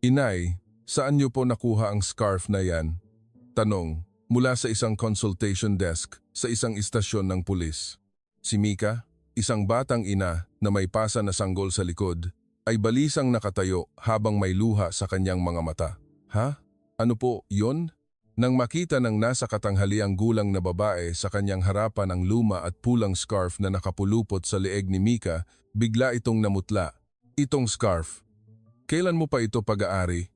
Inay, saan niyo po nakuha ang scarf na yan? Tanong, mula sa isang consultation desk sa isang istasyon ng pulis. Si Mika, isang batang ina na may pasa na sanggol sa likod, ay balisang nakatayo habang may luha sa kanyang mga mata. Ha? Ano po, yon? Nang makita ng nasa katanghaliang gulang na babae sa kanyang harapan ang luma at pulang scarf na nakapulupot sa leeg ni Mika, bigla itong namutla. Itong scarf. Kailan mo pa ito pag-aari?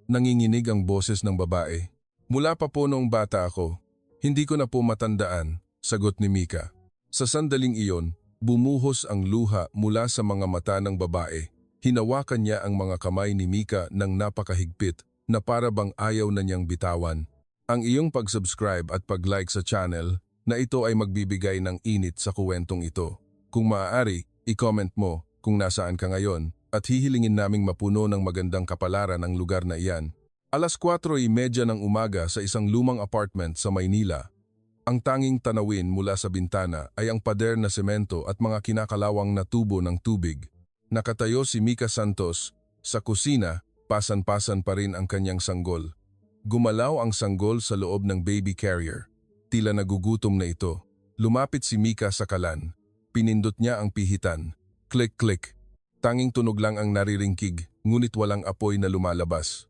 Nanginginig ang boses ng babae. Mula pa po noong bata ako. Hindi ko na po matandaan, sagot ni Mika. Sa sandaling iyon, bumuhos ang luha mula sa mga mata ng babae. Hinawakan niya ang mga kamay ni Mika ng napakahigpit na para bang ayaw na niyang bitawan. Ang iyong pag-subscribe at pag-like sa channel na ito ay magbibigay ng init sa kuwentong ito. Kung maaari, i-comment mo kung nasaan ka ngayon at hihilingin naming mapuno ng magandang kapalaran ang lugar na iyan. Alas 4:30 ng umaga sa isang lumang apartment sa Maynila. Ang tanging tanawin mula sa bintana ay ang pader na semento at mga kinakalawang na tubo ng tubig. Nakatayo si Mika Santos sa kusina, pasan-pasan pa rin ang kanyang sanggol. Gumalaw ang sanggol sa loob ng baby carrier. Tila nagugutom na ito. Lumapit si Mika sa kalan. Pinindot niya ang pihitan. Click-click. Tanging tunog lang ang nariringkig, ngunit walang apoy na lumalabas.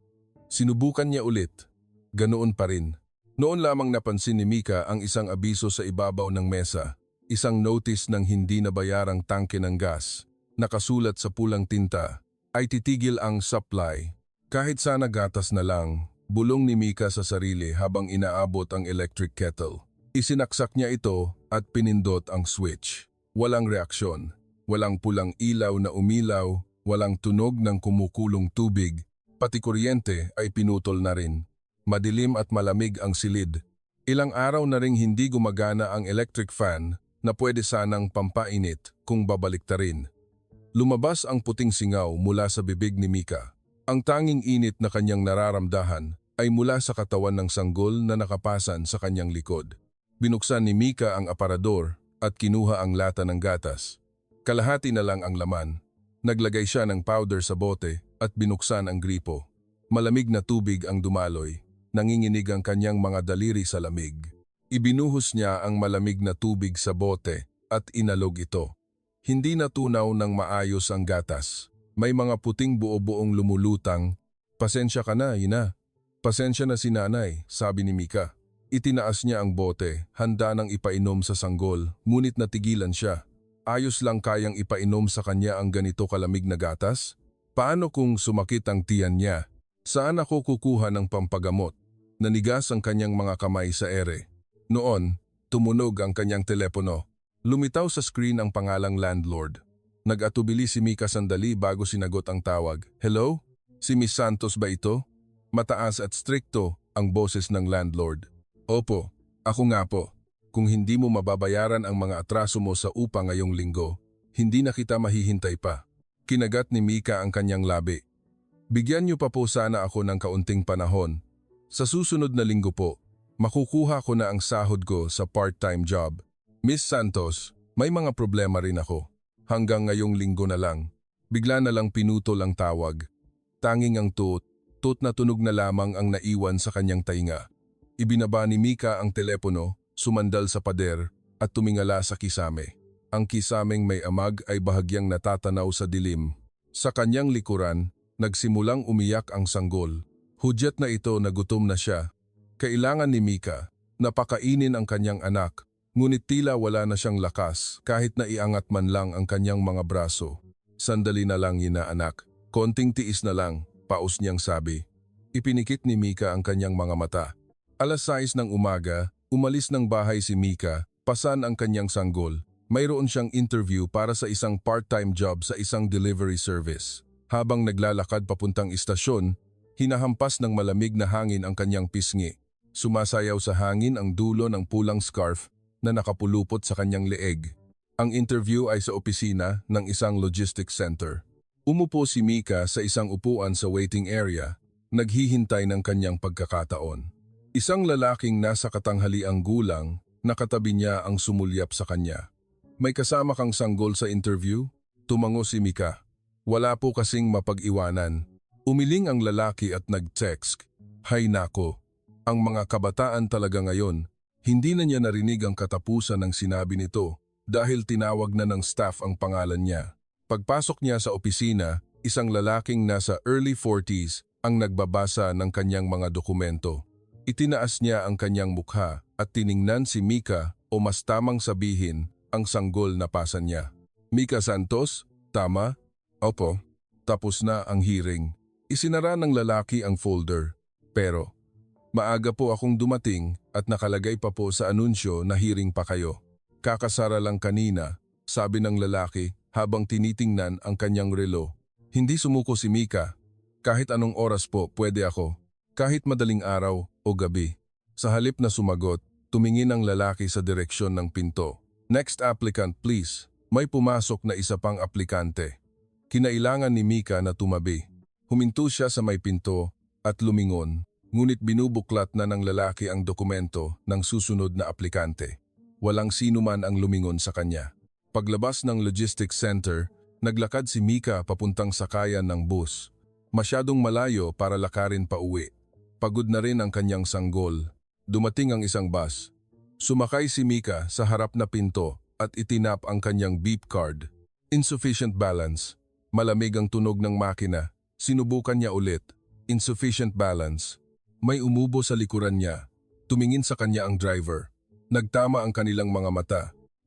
Sinubukan niya ulit. Ganoon pa rin. Noon lamang napansin ni Mika ang isang abiso sa ibabaw ng mesa. Isang notice ng hindi nabayarang tangke ng gas. Nakasulat sa pulang tinta. Ay titigil ang supply. Kahit sana gatas na lang. Bulong ni Mika sa sarili habang inaabot ang electric kettle. Isinaksak niya ito at pinindot ang switch. Walang reaksyon. Walang pulang ilaw na umilaw, walang tunog ng kumukulong tubig, pati kuryente ay pinutol na rin. Madilim at malamig ang silid. Ilang araw na ring hindi gumagana ang electric fan na pwede sanang pampainit kung babaliktarin. Lumabas ang puting singaw mula sa bibig ni Mika. Ang tanging init na kanyang nararamdahan ay mula sa katawan ng sanggol na nakapasan sa kanyang likod. Binuksan ni Mika ang aparador at kinuha ang lata ng gatas. Kalahati na lang ang laman. Naglagay siya ng powder sa bote at binuksan ang gripo. Malamig na tubig ang dumaloy. Nanginginig ang kanyang mga daliri sa lamig. Ibinuhos niya ang malamig na tubig sa bote at inalog ito. Hindi natunaw ng maayos ang gatas. May mga puting buo-buong lumulutang. Pasensya ka na, ina. Pasensya na si nanay, sabi ni Mika. Itinaas niya ang bote, handa nang ipainom sa sanggol, ngunit natigilan siya. Ayos lang kayang ipainom sa kanya ang ganito kalamig na gatas? Paano kung sumakit ang tiyan niya? Saan ako kukuha ng pampagamot? Nanigas ang kanyang mga kamay sa ere. Noon, tumunog ang kanyang telepono. Lumitaw sa screen ang pangalang landlord. Nag-atubili si Mika sandali bago sinagot ang tawag. Hello? Si Miss Santos ba ito? Mataas at strikto ang boses ng landlord. Opo, ako nga po. Kung hindi mo mababayaran ang mga atraso mo sa upa ngayong linggo, hindi na kita mahihintay pa. Kinagat ni Mika ang kanyang labi. Bigyan niyo pa po sana ako ng kaunting panahon. Sa susunod na linggo po, makukuha ko na ang sahod ko sa part-time job. Miss Santos, may mga problema rin ako. Hanggang ngayong linggo na lang. Bigla na lang pinutol ang tawag. Tanging ang tut na tunog na lamang ang naiwan sa kanyang tainga. Ibinaba ni Mika ang telepono, sumandal sa pader at tumingala sa kisame. Ang kisameng may amag ay bahagyang natatanaw sa dilim. Sa kanyang likuran, nagsimulang umiyak ang sanggol. Hudyat na ito na gutom na siya. Kailangan ni Mika na pakainin ang kanyang anak. Ngunit tila wala na siyang lakas kahit na iangat man lang ang kanyang mga braso. Sandali na lang ina anak, konting tiis na lang, paus niyang sabi. Ipinikit ni Mika ang kanyang mga mata. Alas 6 ng umaga, umalis ng bahay si Mika, pasan ang kanyang sanggol. Mayroon siyang interview para sa isang part-time job sa isang delivery service. Habang naglalakad papuntang istasyon, hinahampas ng malamig na hangin ang kanyang pisngi. Sumasayaw sa hangin ang dulo ng pulang scarf na nakapulupot sa kanyang leeg. Ang interview ay sa opisina ng isang logistics center. Umupo si Mika sa isang upuan sa waiting area, naghihintay ng kanyang pagkakataon. Isang lalaking nasa katanghaliang gulang, nakatabi niya ang sumulyap sa kanya. May kasama kang sanggol sa interview? Tumango si Mika. Wala po kasing mapag-iwanan. Umiling ang lalaki at nag-text, "Hay nako, ang mga kabataan talaga ngayon, hindi na niya narinig ang katapusan ng sinabi nito dahil tinawag na ng staff ang pangalan niya." Pagpasok niya sa opisina, isang lalaking nasa early 40s ang nagbabasa ng kanyang mga dokumento. Itinaas niya ang kanyang mukha at tiningnan si Mika o mas tamang sabihin ang sanggol na pasa niya. "Mika Santos? Tama?" "Opo." Tapos na ang hearing. Isinara ng lalaki ang folder. "Pero, maaga po akong dumating at nakalagay pa po sa anunsyo na hearing pa kayo. Kakasara lang kanina," sabi ng lalaki habang tinitingnan ang kanyang relo. Hindi sumuko si Mika. "Kahit anong oras po pwede ako, kahit madaling araw o gabi." Sa halip na sumagot, tumingin ang lalaki sa direksyon ng pinto. "Next applicant please." May pumasok na isa pang aplikante. Kinailangan ni Mika na tumabi. Huminto siya sa may pinto at lumingon, ngunit binubuklat na ng lalaki ang dokumento ng susunod na aplikante. Walang sino man ang lumingon sa kanya. Paglabas ng logistics center, naglakad si Mika papuntang sakayan ng bus. Masyadong malayo para lakarin pa uwi. Pagod na rin ang kanyang sanggol. Dumating ang isang bus. Sumakay si Mika sa harap na pinto at itinap ang kanyang beep card. Insufficient balance. Malamig ang tunog ng makina. Sinubukan niya ulit. Insufficient balance. May umubo sa likuran niya. Tumingin sa kanya ang driver. Nagtama ang kanilang mga mata.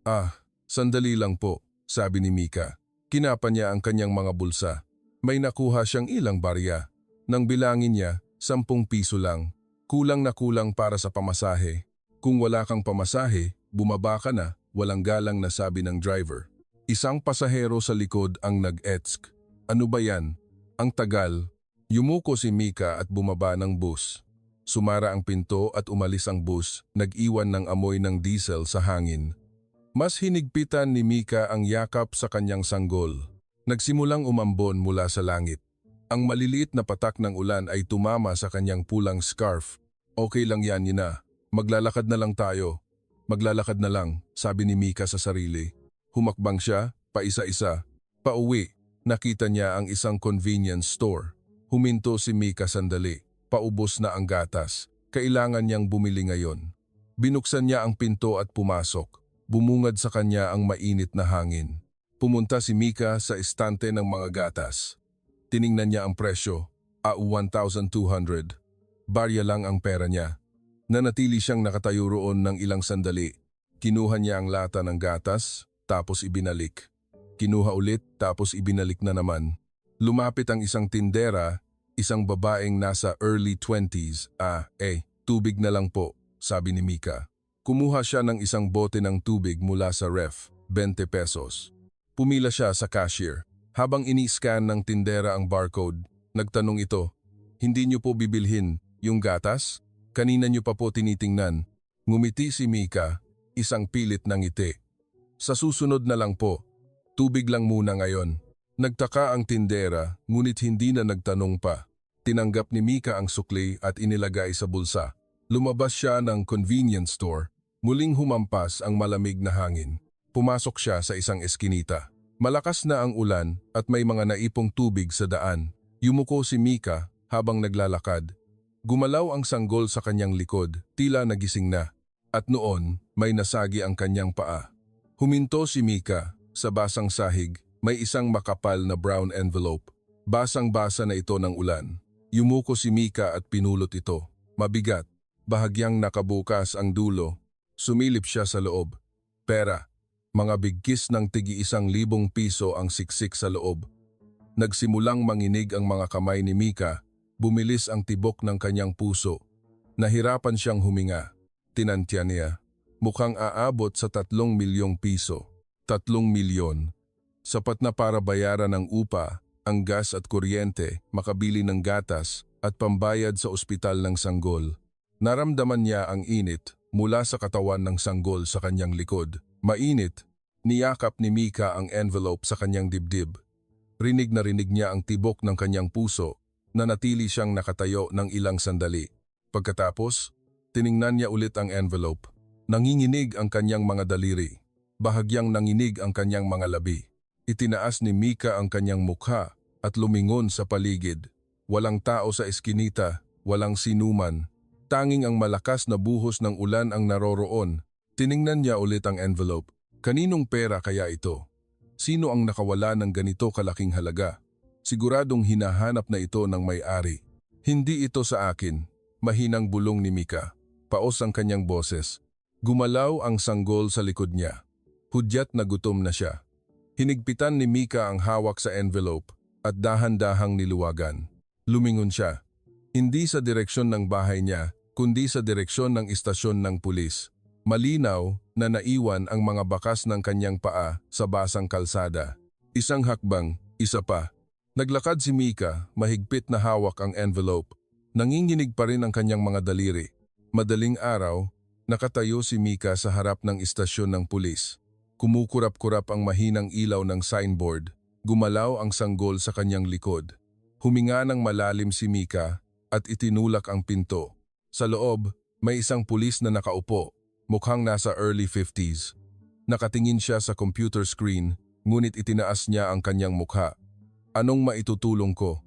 "Ah, sandali lang po," sabi ni Mika. Kinapa niya ang kanyang mga bulsa. May nakuha siyang ilang barya. Nang bilangin niya, 10 piso lang. Kulang na kulang para sa pamasahe. "Kung wala kang pamasahe, bumaba ka na," walang galang na sabi ng driver. Isang pasahero sa likod ang nag-etsk. "Ano ba yan? Ang tagal." Yumuko si Mika at bumaba ng bus. Sumara ang pinto at umalis ang bus, nag-iwan ng amoy ng diesel sa hangin. Mas hinigpitan ni Mika ang yakap sa kanyang sanggol. Nagsimulang umambon mula sa langit. Ang maliliit na patak ng ulan ay tumama sa kanyang pulang scarf. "Okay lang yan, Ina. Maglalakad na lang tayo." "Maglalakad na lang," sabi ni Mika sa sarili. Humakbang siya, paisa-isa. Pauwi, nakita niya ang isang convenience store. Huminto si Mika sandali. Paubos na ang gatas. Kailangan niyang bumili ngayon. Binuksan niya ang pinto at pumasok. Bumungad sa kanya ang mainit na hangin. Pumunta si Mika sa estante ng mga gatas. Tiningnan niya ang presyo. 1,200. Barya lang ang pera niya. Nanatili siyang nakatayo roon ng ilang sandali. Kinuha niya ang lata ng gatas, tapos ibinalik. Kinuha ulit, tapos ibinalik na naman. Lumapit ang isang tindera, isang babaeng nasa early 20s. Tubig na lang po," sabi ni Mika. Kumuha siya ng isang bote ng tubig mula sa ref, 20 pesos. Pumila siya sa cashier. Habang ini-scan ng tindera ang barcode, nagtanong ito, "Hindi niyo po bibilhin yung gatas? Kanina niyo pa po tinitingnan." Ngumiti si Mika, isang pilit na ngiti. "Sa susunod na lang po. Tubig lang muna ngayon." Nagtaka ang tindera, ngunit hindi na nagtanong pa. Tinanggap ni Mika ang sukli at inilagay sa bulsa. Lumabas siya ng convenience store. Muling humampas ang malamig na hangin. Pumasok siya sa isang eskinita. Malakas na ang ulan at may mga naipong tubig sa daan. Yumuko si Mika habang naglalakad. Gumalaw ang sanggol sa kanyang likod, tila nagising na. At noon, may nasagi ang kanyang paa. Huminto si Mika. Sa basang sahig, may isang makapal na brown envelope. Basang-basa na ito ng ulan. Yumuko si Mika at pinulot ito. Mabigat. Bahagyang nakabukas ang dulo. Sumilip siya sa loob. Pera. Mga bigkis ng tig-1,000 piso ang siksik sa loob. Nagsimulang manginig ang mga kamay ni Mika. Bumilis ang tibok ng kanyang puso. Nahirapan siyang huminga. Tinantya niya. Mukhang aabot sa 3 milyong piso. 3 milyon. Sapat na para bayaran ang upa, ang gas at kuryente, makabili ng gatas at pambayad sa ospital ng sanggol. Naramdaman niya ang init mula sa katawan ng sanggol sa kanyang likod. Mainit, niyakap ni Mika ang envelope sa kanyang dibdib. Rinig na rinig niya ang tibok ng kanyang puso na natili siyang nakatayo ng ilang sandali. Pagkatapos, tiningnan niya ulit ang envelope. Nanginginig ang kanyang mga daliri. Bahagyang nanginig ang kanyang mga labi. Itinaas ni Mika ang kanyang mukha at lumingon sa paligid. Walang tao sa eskinita, walang sinuman. Tanging ang malakas na buhos ng ulan ang naroroon. Tiningnan niya ulit ang envelope. Kaninong pera kaya ito? Sino ang nakawala ng ganito kalaking halaga? Siguradong hinahanap na ito ng may-ari. Hindi ito sa akin. Mahinang bulong ni Mika. Paos ang kanyang boses. Gumalaw ang sanggol sa likod niya. Hudyat na gutom na siya. Hinigpitan ni Mika ang hawak sa envelope at dahan-dahang niluwagan. Lumingon siya. Hindi sa direksyon ng bahay niya, kundi sa direksyon ng istasyon ng pulis. Malinaw na naiwan ang mga bakas ng kanyang paa sa basang kalsada. Isang hakbang, isa pa. Naglakad si Mika, mahigpit na hawak ang envelope. Nanginginig pa rin ang kanyang mga daliri. Madaling araw, nakatayo si Mika sa harap ng istasyon ng pulis. Kumukurap-kurap ang mahinang ilaw ng signboard. Gumalaw ang sanggol sa kanyang likod. Huminga ng malalim si Mika at itinulak ang pinto. Sa loob, may isang pulis na nakaupo, mukhang nasa early 50s. Nakatingin siya sa computer screen, ngunit itinaas niya ang kanyang mukha. Anong maitutulong ko?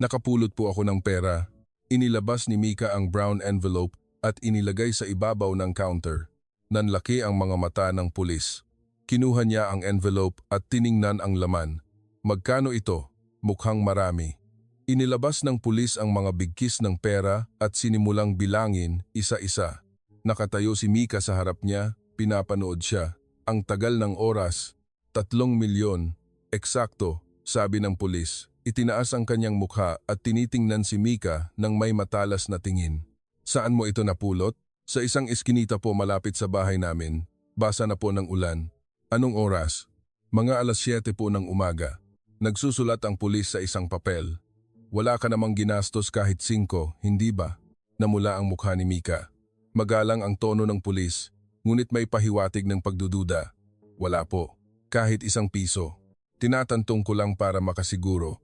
Nakapulot po ako ng pera. Inilabas ni Mika ang brown envelope at inilagay sa ibabaw ng counter. Nanlaki ang mga mata ng pulis. Kinuha niya ang envelope at tiningnan ang laman. Magkano ito? Mukhang marami. Inilabas ng pulis ang mga bigkis ng pera at sinimulang bilangin isa-isa. Nakatayo si Mika sa harap niya, pinapanood siya. Ang tagal ng oras, 3 milyon. Eksakto, sabi ng pulis. Itinaas ang kanyang mukha at tinitingnan si Mika ng may matalas na tingin. Saan mo ito napulot? Sa isang eskinita po malapit sa bahay namin. Basa na po ng ulan. Anong oras? Mga 7:00 po ng umaga. Nagsusulat ang pulis sa isang papel. Wala ka namang ginastos kahit 5, hindi ba? Namula ang mukha ni Mika. Magalang ang tono ng pulis, ngunit may pahiwatig ng pagdududa. Wala po. Kahit 1 piso. Tinatantong ko lang para makasiguro.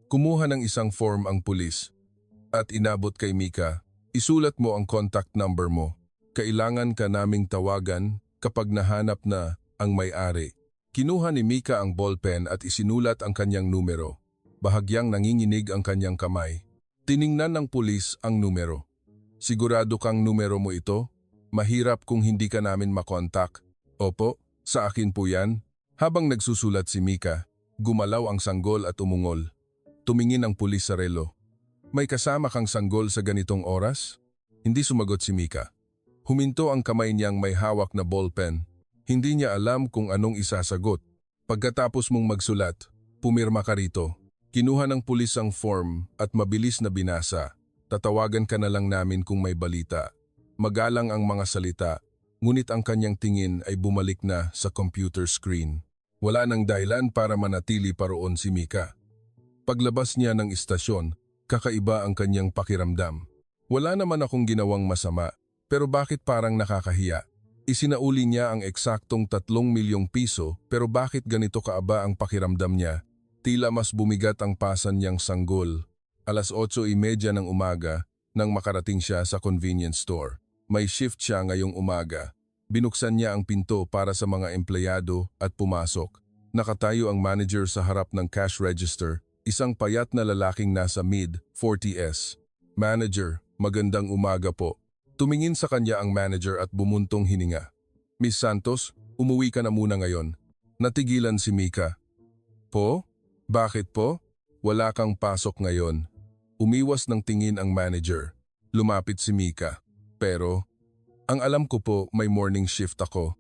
Kumuha ng isang form ang pulis at inabot kay Mika. Isulat mo ang contact number mo. Kailangan ka naming tawagan kapag nahanap na ang may-ari. Kinuha ni Mika ang ballpen at isinulat ang kanyang numero. Bahagyang nanginginig ang kanyang kamay. Tiningnan ng pulis ang numero. Sigurado kang numero mo ito? Mahirap kung hindi ka namin makontak. Opo, sa akin po yan. Habang nagsusulat si Mika, gumalaw ang sanggol at umungol. Tumingin ang pulis sa relo. May kasama kang sanggol sa ganitong oras? Hindi sumagot si Mika. Huminto ang kamay niyang may hawak na ballpen. Hindi niya alam kung anong isasagot. Pagkatapos mong magsulat, pumirma ka rito. Kinuha ng pulis ang form at mabilis na binasa. Tatawagan ka na lang namin kung may balita. Magalang ang mga salita, ngunit ang kanyang tingin ay bumalik na sa computer screen. Wala nang dahilan para manatili pa roon si Mika. Paglabas niya ng istasyon, kakaiba ang kanyang pakiramdam. Wala naman akong ginawang masama, pero bakit parang nakakahiya? Isinauli niya ang eksaktong 3 milyong piso pero bakit ganito kaaba ang pakiramdam niya? Tila mas bumigat ang pasan niyang sanggol. 8:30 ng umaga nang makarating siya sa convenience store. May shift siya ngayong umaga. Binuksan niya ang pinto para sa mga empleyado at pumasok. Nakatayo ang manager sa harap ng cash register, isang payat na lalaking nasa mid-40s. Manager, magandang umaga po. Tumingin sa kanya ang manager at bumuntong hininga. Miss Santos, umuwi ka na muna ngayon. Natigilan si Mika. Po? Bakit po? Wala kang pasok ngayon. Umiwas ng tingin ang manager. Lumapit si Mika. Pero, ang alam ko po may morning shift ako.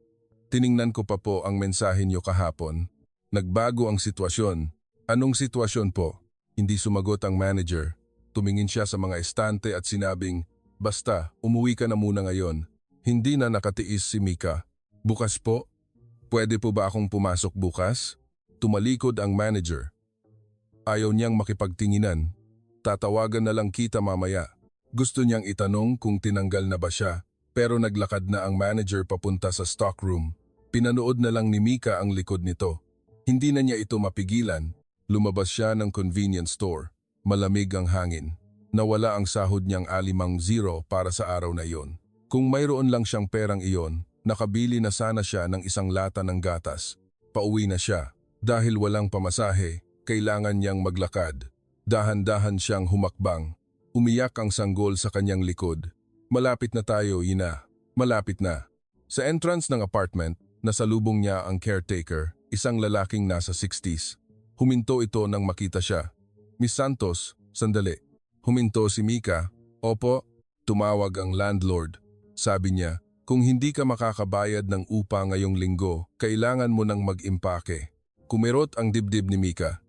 Tiningnan ko pa po ang mensahe niyo kahapon. Nagbago ang sitwasyon. Anong sitwasyon po? Hindi sumagot ang manager. Tumingin siya sa mga estante at sinabing, basta, umuwi ka na muna ngayon. Hindi na nakatiis si Mika. Bukas po? Pwede po ba akong pumasok bukas? Tumalikod ang manager. Ayaw niyang makipagtinginan. Tatawagan na lang kita mamaya. Gusto niyang itanong kung tinanggal na ba siya, pero naglakad na ang manager papunta sa stockroom. Pinanood na lang ni Mika ang likod nito. Hindi na niya ito mapigilan. Lumabas siya ng convenience store. Malamig ang hangin. Nawala ang sahod niyang 5 para sa araw na iyon. Kung mayroon lang siyang perang iyon, nakabili na sana siya ng 1 lata ng gatas. Pauwi na siya. Dahil walang pamasahe, kailangan niyang maglakad. Dahan-dahan siyang humakbang. Umiyak ang sanggol sa kanyang likod. Malapit na tayo, Ina. Malapit na. Sa entrance ng apartment, nasalubong niya ang caretaker, isang lalaking nasa 60s. Huminto ito nang makita siya. Miss Santos, sandali. Huminto si Mika. Opo, tumawag ang landlord. Sabi niya, kung hindi ka makakabayad ng upa ngayong linggo, kailangan mo nang mag-impake. Kumirot ang dibdib ni Mika.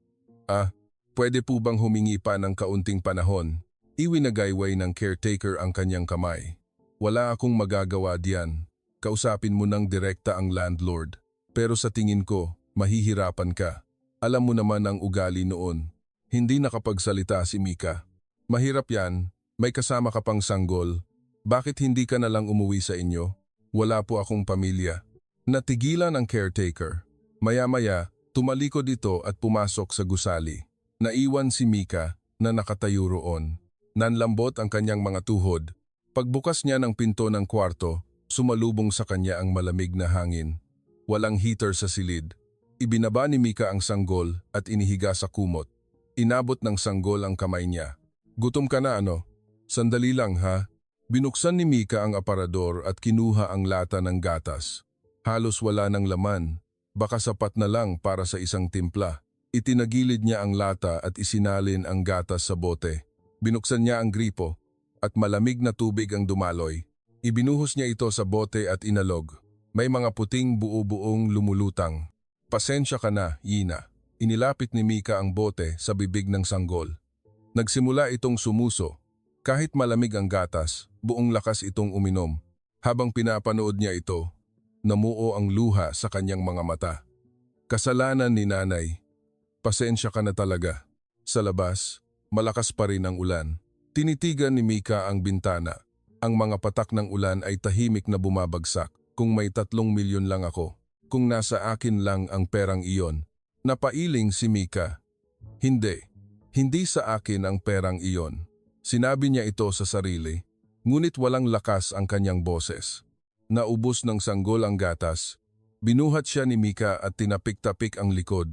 Pwede po bang humingi pa ng kaunting panahon? Iwinagayway ng caretaker ang kanyang kamay. Wala akong magagawa diyan. Kausapin mo ng direkta ang landlord. Pero sa tingin ko, mahihirapan ka. Alam mo naman ang ugali noon. Hindi nakapagsalita si Mika. Mahirap yan, may kasama ka pang sanggol. Bakit hindi ka na lang umuwi sa inyo? Wala po akong pamilya. Natigilan ang caretaker. Maya-maya, tumalikod ito at pumasok sa gusali. Naiwan si Mika na nakatayo roon. Nanlambot ang kanyang mga tuhod. Pagbukas niya ng pinto ng kwarto, sumalubong sa kanya ang malamig na hangin. Walang heater sa silid. Ibinaba ni Mika ang sanggol at inihiga sa kumot. Inabot ng sanggol ang kamay niya. Gutom ka na ano? Sandali lang ha. Binuksan ni Mika ang aparador at kinuha ang lata ng gatas. Halos wala ng laman. Baka sapat na lang para sa isang timpla. Itinagilid niya ang lata at isinalin ang gatas sa bote. Binuksan niya ang gripo at malamig na tubig ang dumaloy. Ibinuhos niya ito sa bote at inalog. May mga puting buo-buong lumulutang. Pasensya ka na, Ina. Inilapit ni Mika ang bote sa bibig ng sanggol. Nagsimula itong sumuso. Kahit malamig ang gatas, buong lakas itong uminom. Habang pinapanood niya ito, namuo ang luha sa kanyang mga mata. Kasalanan ni nanay. Pasensya ka na talaga. Sa labas, malakas pa rin ang ulan. Tinitigan ni Mika ang bintana. Ang mga patak ng ulan ay tahimik na bumabagsak. Kung may 3 milyon lang ako. Kung nasa akin lang ang perang iyon. Napailing si Mika. Hindi sa akin ang perang iyon. Sinabi niya ito sa sarili, ngunit walang lakas ang kanyang boses. Naubos ng sanggol ang gatas. Binuhat siya ni Mika at tinapik-tapik ang likod.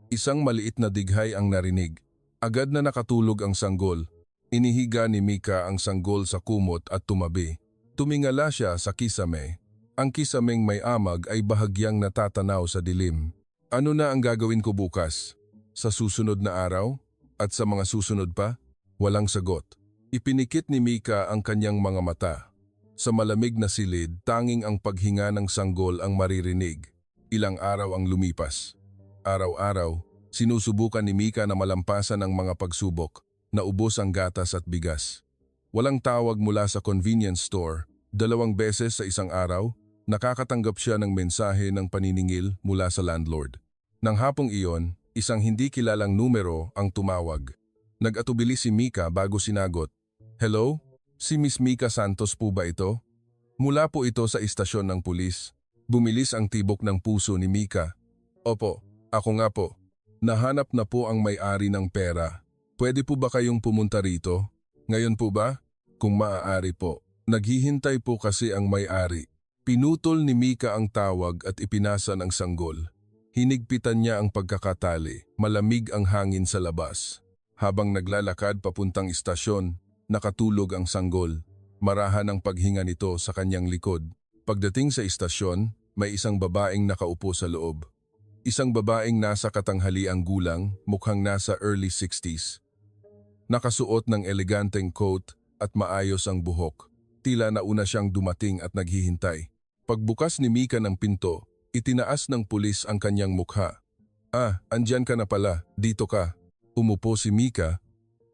Isang maliit na dighay ang narinig. Agad na nakatulog ang sanggol. Inihiga ni Mika ang sanggol sa kumot at tumabi. Tumingala siya sa kisame. Ang kisameng may amag ay bahagyang natatanaw sa dilim. Ano na ang gagawin ko bukas? Sa susunod na araw? At sa mga susunod pa? Walang sagot. Ipinikit ni Mika ang kanyang mga mata. Sa malamig na silid, tanging ang paghinga ng sanggol ang maririnig. Ilang araw ang lumipas. Araw-araw, sinusubukan ni Mika na malampasan ang mga pagsubok. Naubos ang gatas at bigas. Walang tawag mula sa convenience store. 2 beses sa isang araw, nakakatanggap siya ng mensahe ng paniningil mula sa landlord. Nang hapong iyon, isang hindi kilalang numero ang tumawag. Nag-atubili si Mika bago sinagot. Hello? Si Miss Mika Santos po ba ito? Mula po ito sa istasyon ng pulis. Bumilis ang tibok ng puso ni Mika. Opo, ako nga po. Nahanap na po ang may-ari ng pera. Pwede po ba kayong pumunta rito? Ngayon po ba? Kung maaari po. Naghihintay po kasi ang may-ari. Pinutol ni Mika ang tawag at ipinasa ng sanggol. Hinigpitan niya ang pagkakatali, malamig ang hangin sa labas. Habang naglalakad papuntang istasyon, nakatulog ang sanggol. Marahan ang paghinga nito sa kanyang likod. Pagdating sa istasyon, may isang babaeng nakaupo sa loob. Isang babaeng nasa katanghaliang gulang, mukhang nasa early 60s. Nakasuot ng eleganteng coat at maayos ang buhok. Tila nauna siyang dumating at naghihintay. Pagbukas ni Mika ng pinto, itinaas ng pulis ang kanyang mukha. Andyan ka na pala, dito ka. Umupo si Mika.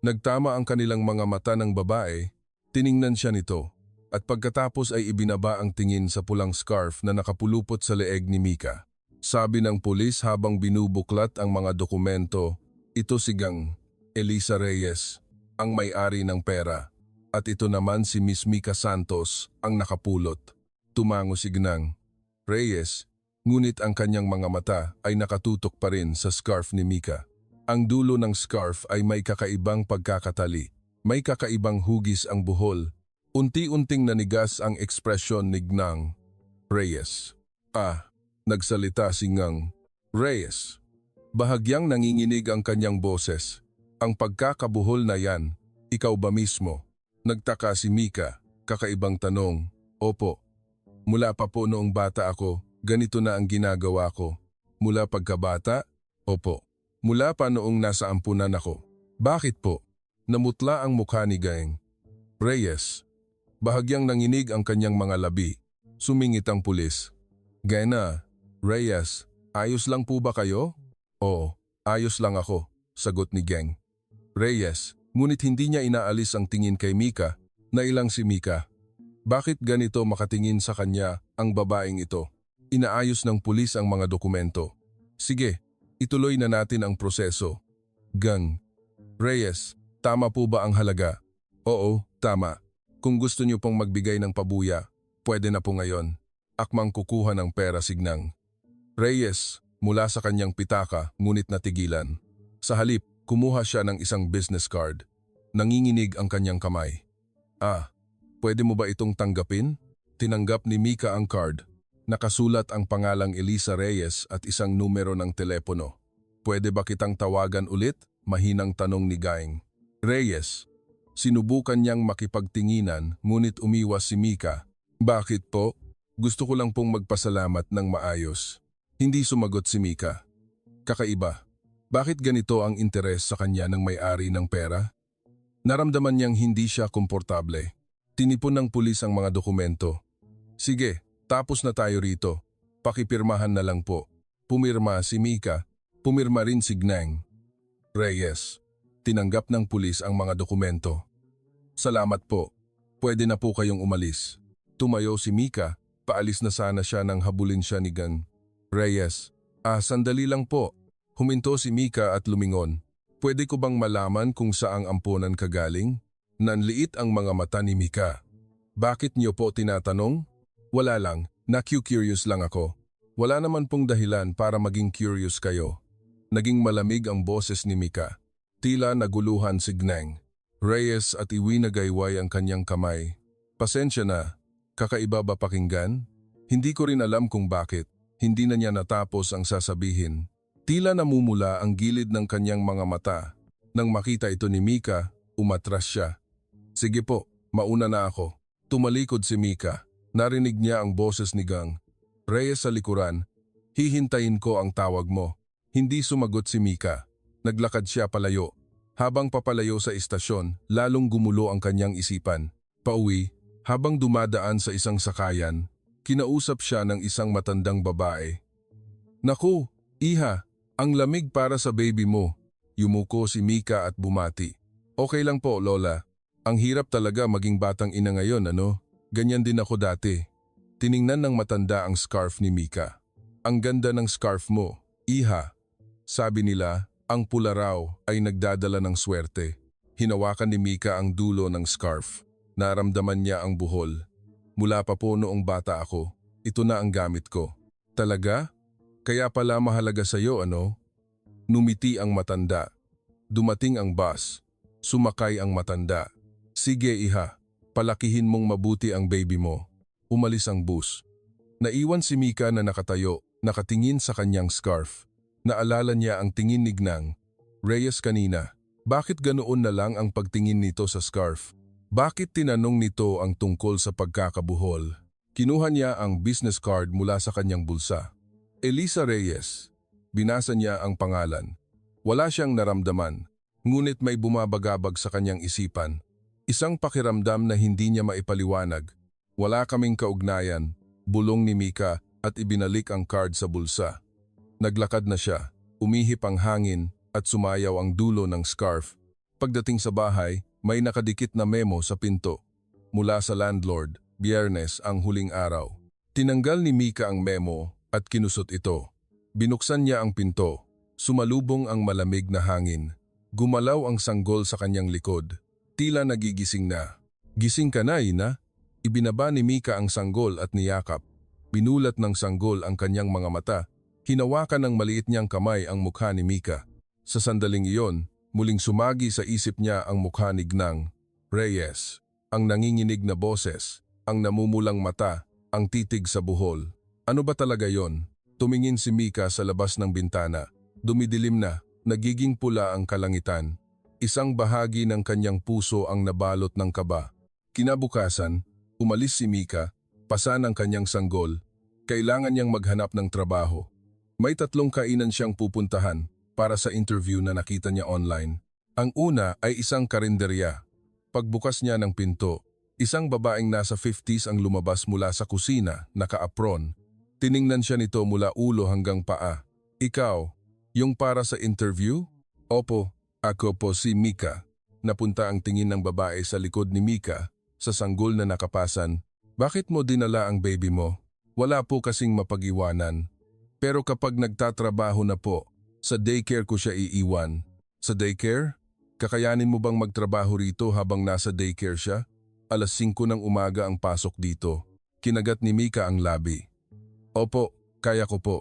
Nagtama ang kanilang mga mata ng babae. Tiningnan siya nito. At pagkatapos ay ibinaba ang tingin sa pulang scarf na nakapulupot sa leeg ni Mika. Sabi ng pulis habang binubuklat ang mga dokumento, ito si Gang Elisa Reyes, ang may-ari ng pera. At ito naman si Miss Mika Santos, ang nakapulot. Tumango si Gnang Reyes, ngunit ang kanyang mga mata ay nakatutok pa rin sa scarf ni Mika. Ang dulo ng scarf ay may kakaibang pagkakatali. May kakaibang hugis ang buhol. Unti-unting nanigas ang ekspresyon ni Gnang Reyes. Nagsalita si Gnang Reyes. Bahagyang nanginginig ang kanyang boses. Ang pagkakabuhol na yan, ikaw ba mismo? Nagtaka si Mika, kakaibang tanong. Opo. Mula pa po noong bata ako, ganito na ang ginagawa ko. Mula pagkabata? Opo. Mula pa noong nasa ampunan ako. Bakit po? Namutla ang mukha ni Gaeng. Reyes. Bahagyang nanginig ang kanyang mga labi. Sumingit ang pulis. Gaena, Reyes, ayos lang po ba kayo? Oo, ayos lang ako, sagot ni Gaeng. Reyes, ngunit hindi niya inaalis ang tingin kay Mika, nailang si Mika. Bakit ganito makatingin sa kanya ang babaeng ito? Inaayos ng pulis ang mga dokumento. Sige, ituloy na natin ang proseso. Gang. Reyes, tama po ba ang halaga? Oo, tama. Kung gusto niyo pong magbigay ng pabuya, pwede na po ngayon. Akmang kukuha ng pera signang. Reyes, mula sa kanyang pitaka, ngunit natigilan. Sa halip, kumuha siya ng isang business card. Nanginginig ang kanyang kamay. Pwede mo ba itong tanggapin? Tinanggap ni Mika ang card. Nakasulat ang pangalang Elisa Reyes at isang numero ng telepono. Pwede ba kitang tawagan ulit? Mahinang tanong ni Gaeng. Reyes. Sinubukan niyang makipagtinginan ngunit umiwas si Mika. Bakit po? Gusto ko lang pong magpasalamat ng maayos. Hindi sumagot si Mika. Kakaiba. Bakit ganito ang interes sa kanya ng may-ari ng pera? Naramdaman niyang hindi siya komportable. Tinipon ng pulis ang mga dokumento. Sige, tapos na tayo rito. Pakipirmahan na lang po. Pumirma si Mika. Pumirma rin si Gnang. Reyes. Tinanggap ng pulis ang mga dokumento. Salamat po. Pwede na po kayong umalis. Tumayo si Mika. Paalis na sana siya nang habulin siya ni Gang. Reyes. Sandali lang po. Huminto si Mika at lumingon. Pwede ko bang malaman kung saang ampunan ka galing? Nanliit ang mga mata ni Mika. Bakit niyo po tinatanong? Wala lang. Na-curious lang ako. Wala naman pong dahilan para maging curious kayo. Naging malamig ang boses ni Mika. Tila naguluhan si Gnang. Reyes at iwinagayway ang kanyang kamay. Pasensya na. Kakaiba ba pakinggan? Hindi ko rin alam kung bakit. Hindi na niya natapos ang sasabihin. Tila namumula ang gilid ng kanyang mga mata. Nang makita ito ni Mika, umatras siya. Sige po, mauna na ako. Tumalikod si Mika. Narinig niya ang boses ni Gang. Reyes sa likuran. Hihintayin ko ang tawag mo. Hindi sumagot si Mika. Naglakad siya palayo. Habang papalayo sa istasyon, lalong gumulo ang kanyang isipan. Pauwi, habang dumadaan sa isang sakayan, kinausap siya ng isang matandang babae. Naku, iha, ang lamig para sa baby mo. Yumuko si Mika at bumati. Okay lang po, Lola. Ang hirap talaga maging batang ina ngayon, ano? Ganyan din ako dati. Tiningnan ng matanda ang scarf ni Mika. Ang ganda ng scarf mo, iha. Sabi nila, ang pula raw ay nagdadala ng swerte. Hinawakan ni Mika ang dulo ng scarf. Naramdaman niya ang buhol. Mula pa po noong bata ako, ito na ang gamit ko. Talaga? Kaya pala mahalaga sa iyo, ano? Numiti ang matanda. Dumating ang bus. Sumakay ang matanda. Sige iha, palakihin mong mabuti ang baby mo. Umalis ang bus. Naiwan si Mika na nakatayo, nakatingin sa kanyang scarf. Naalala niya ang tingin ni Gnang. Reyes kanina. Bakit ganoon na lang ang pagtingin nito sa scarf? Bakit tinanong nito ang tungkol sa pagkakabuhol? Kinuha niya ang business card mula sa kanyang bulsa. Elisa Reyes. Binasa niya ang pangalan. Wala siyang naramdaman, ngunit may bumabagabag sa kanyang isipan. Isang pakiramdam na hindi niya maipaliwanag. Wala kaming kaugnayan, bulong ni Mika at ibinalik ang card sa bulsa. Naglakad na siya, umihip ang hangin at sumayaw ang dulo ng scarf. Pagdating sa bahay, may nakadikit na memo sa pinto. Mula sa landlord, Biyernes ang huling araw. Tinanggal ni Mika ang memo at kinusot ito. Binuksan niya ang pinto. Sumalubong ang malamig na hangin. Gumalaw ang sanggol sa kanyang likod. Tila nagigising na. Gising ka na, ina? Ibinaba ni Mika ang sanggol at niyakap. Binulat ng sanggol ang kanyang mga mata. Hinawakan ng maliit niyang kamay ang mukha ni Mika. Sa sandaling iyon, muling sumagi sa isip niya ang mukha ni Gnang. Reyes, ang nanginginig na boses, ang namumulang mata, ang titig sa buhol. Ano ba talaga yon? Tumingin si Mika sa labas ng bintana. Dumidilim na, nagiging pula ang kalangitan. Isang bahagi ng kanyang puso ang nabalot ng kaba. Kinabukasan, umalis si Mika, pasa ng kanyang sanggol. Kailangan niyang maghanap ng trabaho. May 3 kainan siyang pupuntahan para sa interview na nakita niya online. Ang una ay isang karinderya. Pagbukas niya ng pinto, isang babaeng nasa 50s ang lumabas mula sa kusina, naka-apron. Tiningnan siya nito mula ulo hanggang paa. Ikaw, yung para sa interview? Opo, ako po si Mika. Napunta ang tingin ng babae sa likod ni Mika, sa sanggol na nakapasan. Bakit mo dinala ang baby mo? Wala po kasing mapag-iwanan. Pero kapag nagtatrabaho na po, sa daycare ko siya iiwan. Sa daycare? Kakayanin mo bang magtrabaho rito habang nasa daycare siya? Alas 5 ng umaga ang pasok dito. Kinagat ni Mika ang labi. Opo, kaya ko po.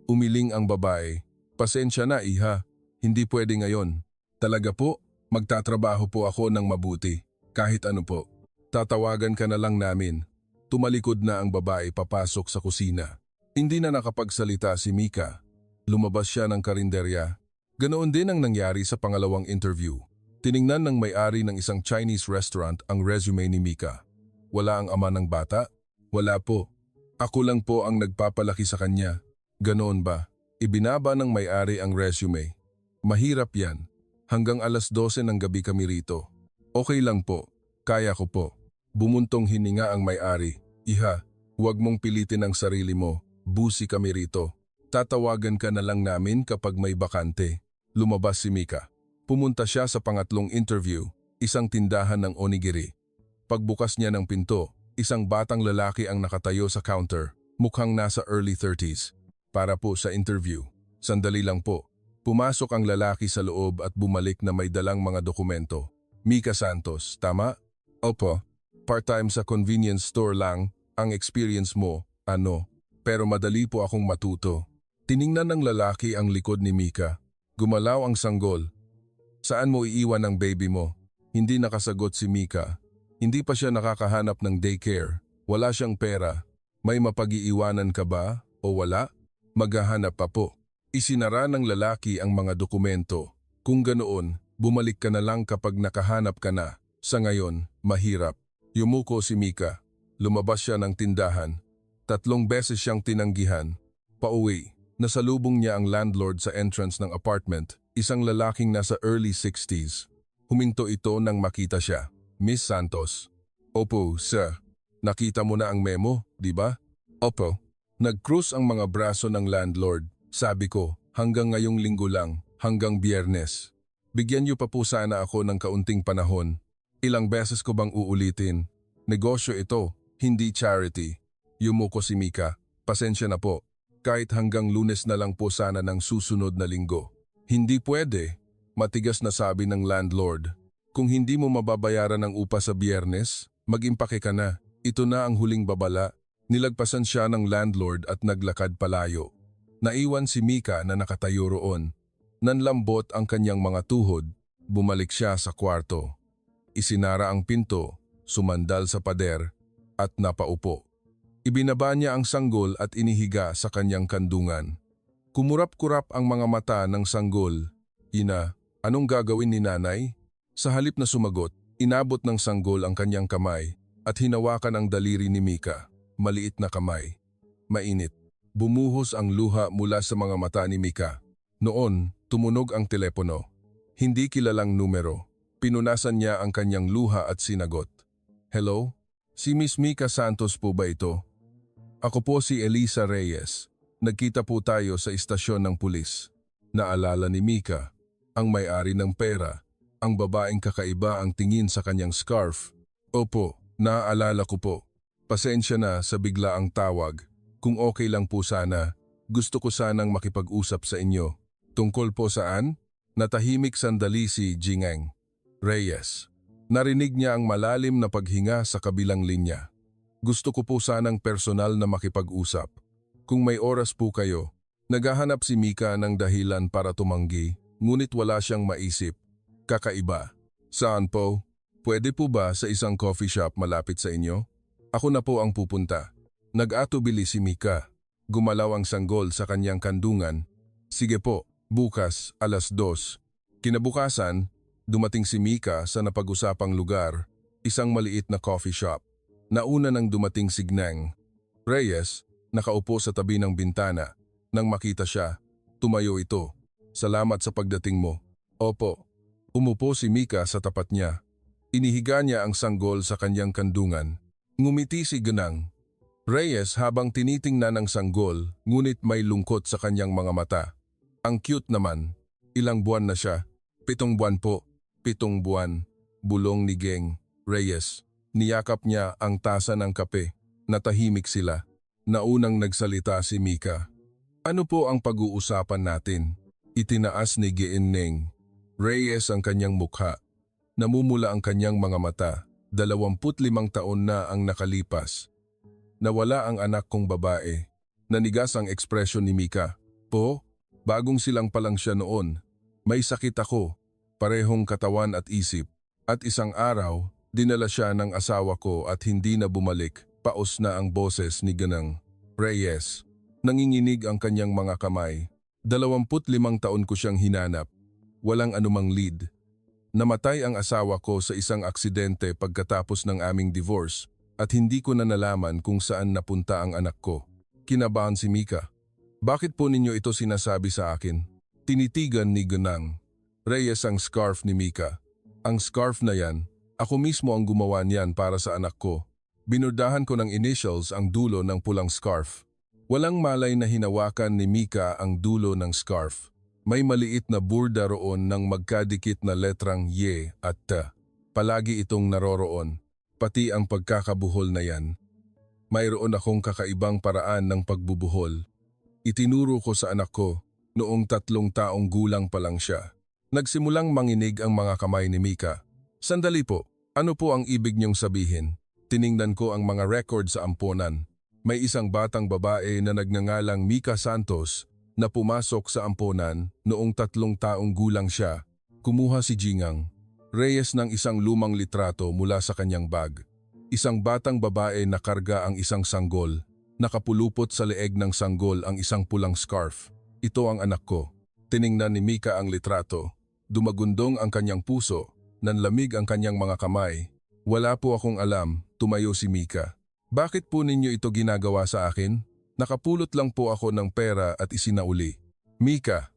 Umiling ang babae. Pasensya na, iha. Hindi pwede ngayon. Talaga po, magtatrabaho po ako ng mabuti. Kahit ano po. Tatawagan ka na lang namin. Tumalikod na ang babae papasok sa kusina. Hindi na nakapagsalita si Mika. Lumabas siya ng karinderya. Ganoon din ang nangyari sa pangalawang interview. Tiningnan ng may-ari ng isang Chinese restaurant ang resume ni Mika. Wala ang ama ng bata? Wala po. Ako lang po ang nagpapalaki sa kanya. Ganoon ba? Ibinaba ng may-ari ang resume. Mahirap yan. Hanggang alas 12 ng gabi kami rito. Okay lang po. Kaya ko po. Bumuntong hininga ang may-ari. Iha, huwag mong pilitin ang sarili mo. Busi kami rito. Tatawagan ka na lang namin kapag may bakante. Lumabas si Mika. Pumunta siya sa pangatlong interview, isang tindahan ng onigiri. Pagbukas niya ng pinto, isang batang lalaki ang nakatayo sa counter, mukhang nasa early 30s. Para po sa interview. Sandali lang po. Pumasok ang lalaki sa loob at bumalik na may dalang mga dokumento. Mika Santos, tama? Opo. Part-time sa convenience store lang, ang experience mo, ano? Pero madali po akong matuto. Tiningnan ng lalaki ang likod ni Mika. Gumalaw ang sanggol. Saan mo iiwan ang baby mo? Hindi nakasagot si Mika. Hindi pa siya nakakahanap ng daycare. Wala siyang pera. May mapag-iiwanan ka ba o wala? Maghahanap pa po. Isinara ng lalaki ang mga dokumento. Kung ganoon, bumalik ka na lang kapag nakahanap ka na. Sa ngayon, mahirap. Yumuko si Mika. Lumabas siya ng tindahan. 3 beses siyang tinanggihan. Pauwi. Nasalubong niya ang landlord sa entrance ng apartment, isang lalaking nasa early 60s. Huminto ito nang makita siya. Miss Santos. Opo, sir. Nakita mo na ang memo, di ba? Opo. Nag-cruise ang mga braso ng landlord. Sabi ko, hanggang ngayong linggo lang, hanggang Biyernes. Bigyan niyo pa po sana ako ng kaunting panahon. Ilang beses ko bang uulitin? Negosyo ito, hindi charity. Yumuko si Mika. Pasensya na po. Kahit hanggang Lunes na lang po sana ng susunod na linggo. Hindi pwede. Matigas na sabi ng landlord. Kung hindi mo mababayaran ang upa sa Biyernes, mag-impake ka na. Ito na ang huling babala. Nilagpasan siya ng landlord at naglakad palayo. Naiwan si Mika na nakatayo roon. Nanlambot ang kanyang mga tuhod. Bumalik siya sa kwarto. Isinara ang pinto, sumandal sa pader, at napaupo. Ibinaba niya ang sanggol at inihiga sa kanyang kandungan. Kumurap-kurap ang mga mata ng sanggol. Ina, anong gagawin ni nanay? Sa halip na sumagot, inabot ng sanggol ang kanyang kamay at hinawakan ang daliri ni Mika. Maliit na kamay. Mainit. Bumuhos ang luha mula sa mga mata ni Mika. Noon, tumunog ang telepono. Hindi kilalang numero. Pinunasan niya ang kanyang luha at sinagot. Hello? Si Miss Mika Santos po ba ito? Ako po si Elisa Reyes. Nagkita po tayo sa istasyon ng pulis. Naalala ni Mika, ang may-ari ng pera, ang babaeng kakaiba ang tingin sa kanyang scarf. Opo, naaalala ko po. Pasensya na sa biglaang tawag. Kung okay lang po sana, gusto ko sanang makipag-usap sa inyo. Tungkol po saan? Natahimik sandali si Jingeng Reyes. Narinig niya ang malalim na paghinga sa kabilang linya. Gusto ko po sanang personal na makipag-usap. Kung may oras po kayo, naghahanap si Mika ng dahilan para tumanggi, ngunit wala siyang maisip. Kakaiba. Saan po? Pwede po ba sa isang coffee shop malapit sa inyo? Ako na po ang pupunta. Nag-atubili si Mika. Gumalaw ang sanggol sa kanyang kandungan. Sige po, bukas, alas 2. Kinabukasan, Dumating si Mika sa napag-usapang lugar, isang maliit na coffee shop. Nauna nang dumating si Gnang. Reyes, nakaupo sa tabi ng bintana. Nang makita siya, tumayo ito. Salamat sa pagdating mo. Opo. Umupo si Mika sa tapat niya. Inihiga niya ang sanggol sa kanyang kandungan. Ngumiti si Gnang. Reyes habang tinitingnan ang sanggol, ngunit may lungkot sa kanyang mga mata. Ang cute naman. Ilang buwan na siya? 7 buwan po. 7 buwan. Bulong ni Geng. Reyes. Niyakap niya ang tasa ng kape. Natahimik sila. Naunang nagsalita si Mika. Ano po ang pag-uusapan natin? Itinaas ni Gieneng. Reyes ang kanyang mukha. Namumula ang kanyang mga mata. 25 taon na ang nakalipas. Nawala ang anak kong babae. Nanigas ang ekspresyon ni Mika. Po, bagong silang pa lang siya noon. May sakit ako, parehong katawan at isip. At isang araw, dinala siya ng asawa ko at hindi na bumalik. Paos na ang boses ni Gnang. Reyes. Nanginginig ang kanyang mga kamay. 25 taon ko siyang hinanap. Walang anumang lead. Namatay ang asawa ko sa isang aksidente pagkatapos ng aming divorce at hindi ko na nalaman kung saan napunta ang anak ko. Kinabahan si Mika. Bakit po ninyo ito sinasabi sa akin? Tinitigan ni Gnang. Reyes ang scarf ni Mika. Ang scarf na yan, ako mismo ang gumawa niyan para sa anak ko. Binurdahan ko ng initials ang dulo ng pulang scarf. Walang malay na hinawakan ni Mika ang dulo ng scarf. May maliit na burda roon ng magkadikit na letrang Y at T. Palagi itong naroroon, pati ang pagkakabuhol na yan. Mayroon akong kakaibang paraan ng pagbubuhol. Itinuro ko sa anak ko, noong 3 taong gulang pa lang siya. Nagsimulang manginig ang mga kamay ni Mika. Sandali po, ano po ang ibig niyong sabihin? Tiningnan ko ang mga record sa amponan. May isang batang babae na nagngangalang Mika Santos na pumasok sa amponan noong 3 taong gulang siya. Kumuha si Gingang Reyes ng isang lumang litrato mula sa kanyang bag. Isang batang babae na karga ang isang sanggol. Nakapulupot sa leeg ng sanggol ang isang pulang scarf. Ito ang anak ko. Tiningnan ni Mika ang litrato. Dumagundong ang kanyang puso. Nanlamig ang kanyang mga kamay. Wala po akong alam, tumayo si Mika. Bakit po ninyo ito ginagawa sa akin? Nakapulot lang po ako ng pera at isinauli. Mika,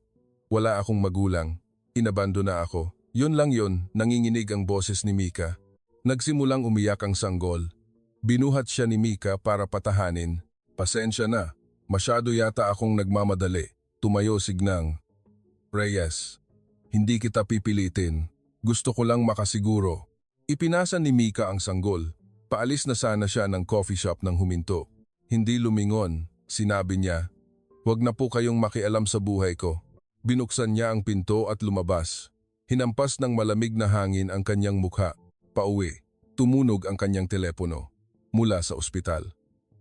wala akong magulang. Inabando na ako. Yun lang yun, nanginginig ang boses ni Mika. Nagsimulang umiyak ang sanggol. Binuhat siya ni Mika para patahanin. Pasensya na, masyado yata akong nagmamadali. Tumayo si Gnang. Reyes, hindi kita pipilitin. Gusto ko lang makasiguro. Ipinasa ni Mika ang sanggol. Paalis na sana siya ng coffee shop nang huminto. Hindi lumingon, sinabi niya. Huwag na po kayong makialam sa buhay ko. Binuksan niya ang pinto at lumabas. Hinampas ng malamig na hangin ang kanyang mukha. Pauwi. Tumunog ang kanyang telepono. Mula sa ospital.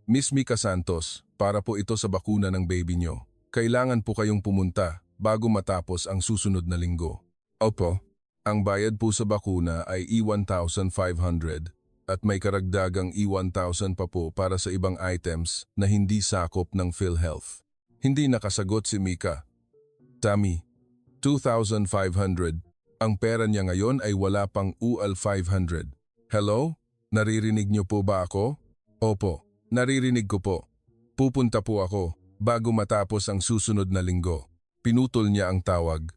Miss Mika Santos, para po ito sa bakuna ng baby niyo. Kailangan po kayong pumunta bago matapos ang susunod na linggo. Opo. Ang bayad po sa bakuna ay E1,500 at may karagdagang E1,000 pa po para sa ibang items na hindi sakop ng PhilHealth. Hindi nakasagot si Mika. Tami, 2,500. Ang pera niya ngayon ay wala pang UL 500. Hello? Naririnig niyo po ba ako? Opo, naririnig ko po. Pupunta po ako bago matapos ang susunod na linggo. Pinutol niya ang tawag.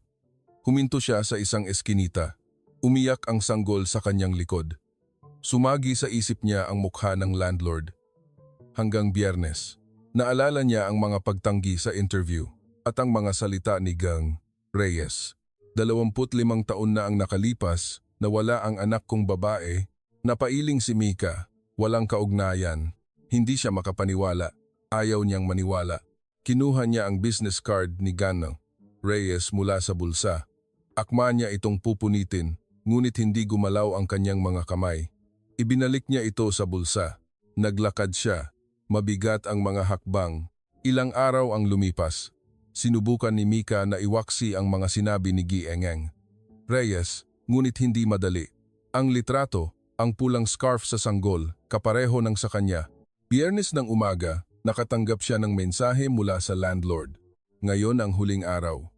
Huminto siya sa isang eskinita. Umiyak ang sanggol sa kanyang likod. Sumagi sa isip niya ang mukha ng landlord. Hanggang Biyernes, naalala niya ang mga pagtanggi sa interview at ang mga salita ni Gnang Reyes. 25 taon na ang nakalipas na wala ang anak kong babae. Napailing si Mika. Walang kaugnayan. Hindi siya makapaniwala. Ayaw niyang maniwala. Kinuha niya ang business card ni Gnang Reyes mula sa bulsa. Akma niya itong pupunitin, ngunit hindi gumalaw ang kanyang mga kamay. Ibinalik niya ito sa bulsa. Naglakad siya. Mabigat ang mga hakbang. Ilang araw ang lumipas. Sinubukan ni Mika na iwaksi ang mga sinabi ni Gieneng Reyes, ngunit hindi madali. Ang litrato, ang pulang scarf sa sanggol, kapareho ng sa kanya. Biyernes ng umaga, nakatanggap siya ng mensahe mula sa landlord. Ngayon ang huling araw.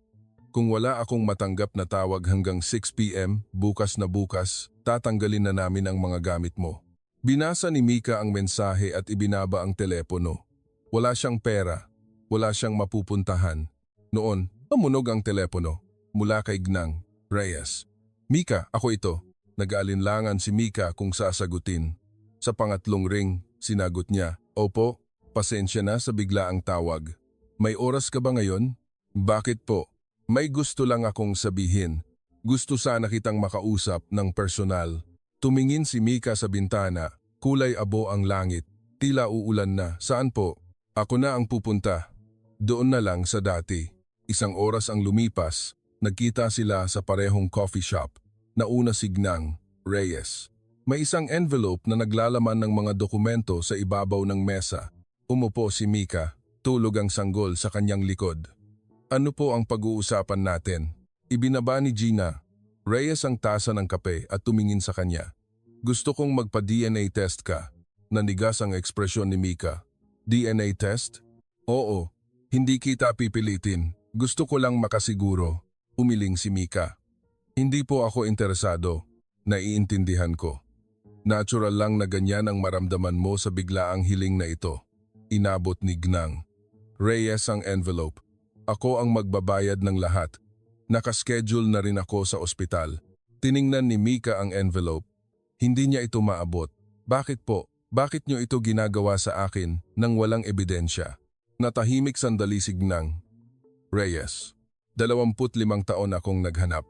Kung wala akong matanggap na tawag hanggang 6 p.m. bukas na bukas, tatanggalin na namin ang mga gamit mo. Binasa ni Mika ang mensahe at ibinaba ang telepono. Wala siyang pera, wala siyang mapupuntahan. Noon, tumunog ang telepono mula kay Gnang Reyes. Mika, ako ito. Nag-aalinlangan si Mika kung sasagutin. Sa pangatlong ring, sinagot niya, Opo, pasensya na sa biglaang tawag. May oras ka ba ngayon? Bakit po? May gusto lang akong sabihin. Gusto sana kitang makausap ng personal. Tumingin si Mika sa bintana, kulay abo ang langit. Tila uulan na. Saan po? Ako na ang pupunta. Doon na lang sa dati. Isang oras ang lumipas, nagkita sila sa parehong coffee shop. Nauna si Gnang Reyes. May isang envelope na naglalaman ng mga dokumento sa ibabaw ng mesa. Umupo si Mika, tulog ang sanggol sa kanyang likod. Ano po ang pag-uusapan natin? Ibinaba ni Gina. Reyes ang tasa ng kape at tumingin sa kanya. Gusto kong magpa-DNA test ka. Nanigas ang ekspresyon ni Mika. DNA test? Oo, hindi kita pipilitin. Gusto ko lang makasiguro. Umiling si Mika. Hindi po ako interesado. Naiintindihan ko. Natural lang na ganyan ang maramdaman mo sa biglaang hiling na ito. Inabot ni Gnang Reyes ang envelope. Ako ang magbabayad ng lahat. Nakaschedule na rin ako sa ospital. Tiningnan ni Mika ang envelope. Hindi niya ito maabot. Bakit po? Bakit niyo ito ginagawa sa akin nang walang ebidensya? Natahimik sandali si Gnang Reyes. 25 taon akong naghanap.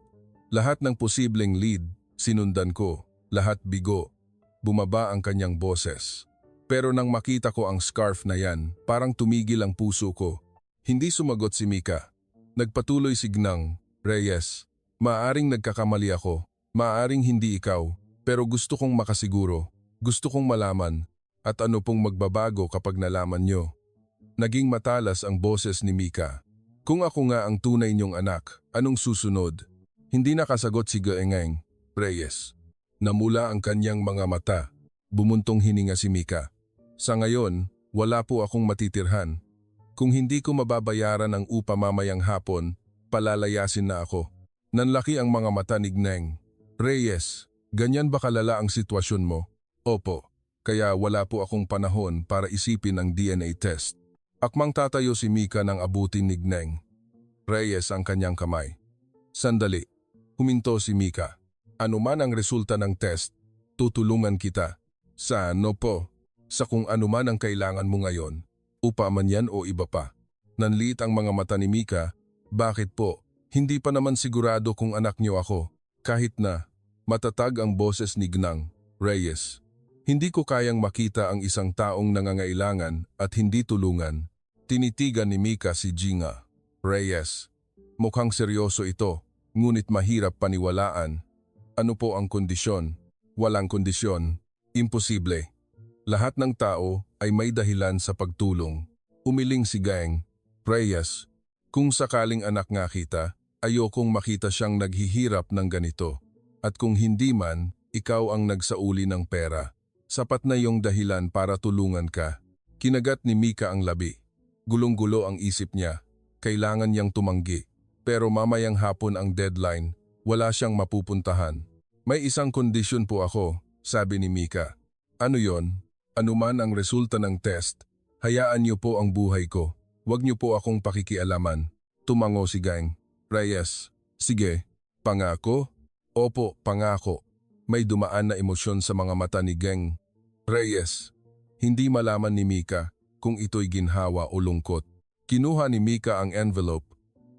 Lahat ng posibleng lead, sinundan ko. Lahat bigo. Bumaba ang kanyang boses. Pero nang makita ko ang scarf na yan, parang tumigil ang puso ko. Hindi sumagot si Mika. Nagpatuloy si Gnang Reyes. Maaring nagkakamali ako. Maaring hindi ikaw. Pero gusto kong makasiguro. Gusto kong malaman. At ano pong magbabago kapag nalaman nyo? Naging matalas ang boses ni Mika. Kung ako nga ang tunay niyong anak, anong susunod? Hindi nakasagot si Gnang Reyes. Namula ang kanyang mga mata. Bumuntong hininga si Mika. Sa ngayon, wala po akong matitirhan. Kung hindi ko mababayaran ang upa mamayang hapon, palalayasin na ako. Nanlaki ang mga mata ni Gnang Reyes, ganyan ba kalala ang sitwasyon mo? Opo, kaya wala po akong panahon para isipin ang DNA test. Akmang tatayo si Mika nang abutin ni Gnang Reyes ang kanyang kamay. Sandali, huminto si Mika. Ano man ang resulta ng test, tutulungan kita. Sa ano po? Sa kung ano man ang kailangan mo ngayon. Upa man yan o iba pa. Nanliit ang mga mata ni Mika. Bakit po? Hindi pa naman sigurado kung anak niyo ako. Kahit na, matatag ang boses ni Gnang Reyes. Hindi ko kayang makita ang isang taong nangangailangan at hindi tulungan. Tinitigan ni Mika si Gina Reyes. Mukhang seryoso ito, ngunit mahirap paniwalaan. Ano po ang kondisyon? Walang kondisyon. Imposible. Lahat ng tao ay may dahilan sa pagtulong. Umiling si Gnang Reyes. Kung sakaling anak nga kita, ayokong makita siyang naghihirap ng ganito. At kung hindi man, ikaw ang nagsauli ng pera. Sapat na yung dahilan para tulungan ka. Kinagat ni Mika ang labi. Gulong-gulo ang isip niya. Kailangan niyang tumanggi. Pero mamayang hapon ang deadline, wala siyang mapupuntahan. May isang kondisyon po ako, sabi ni Mika. Ano yon? Ano man ang resulta ng test, hayaan niyo po ang buhay ko. Huwag niyo po akong pakikialaman. Tumango si Gnang Reyes. Sige, pangako? Opo, pangako. May dumaan na emosyon sa mga mata ni Gnang Reyes. Hindi malaman ni Mika kung ito'y ginhawa o lungkot. Kinuha ni Mika ang envelope.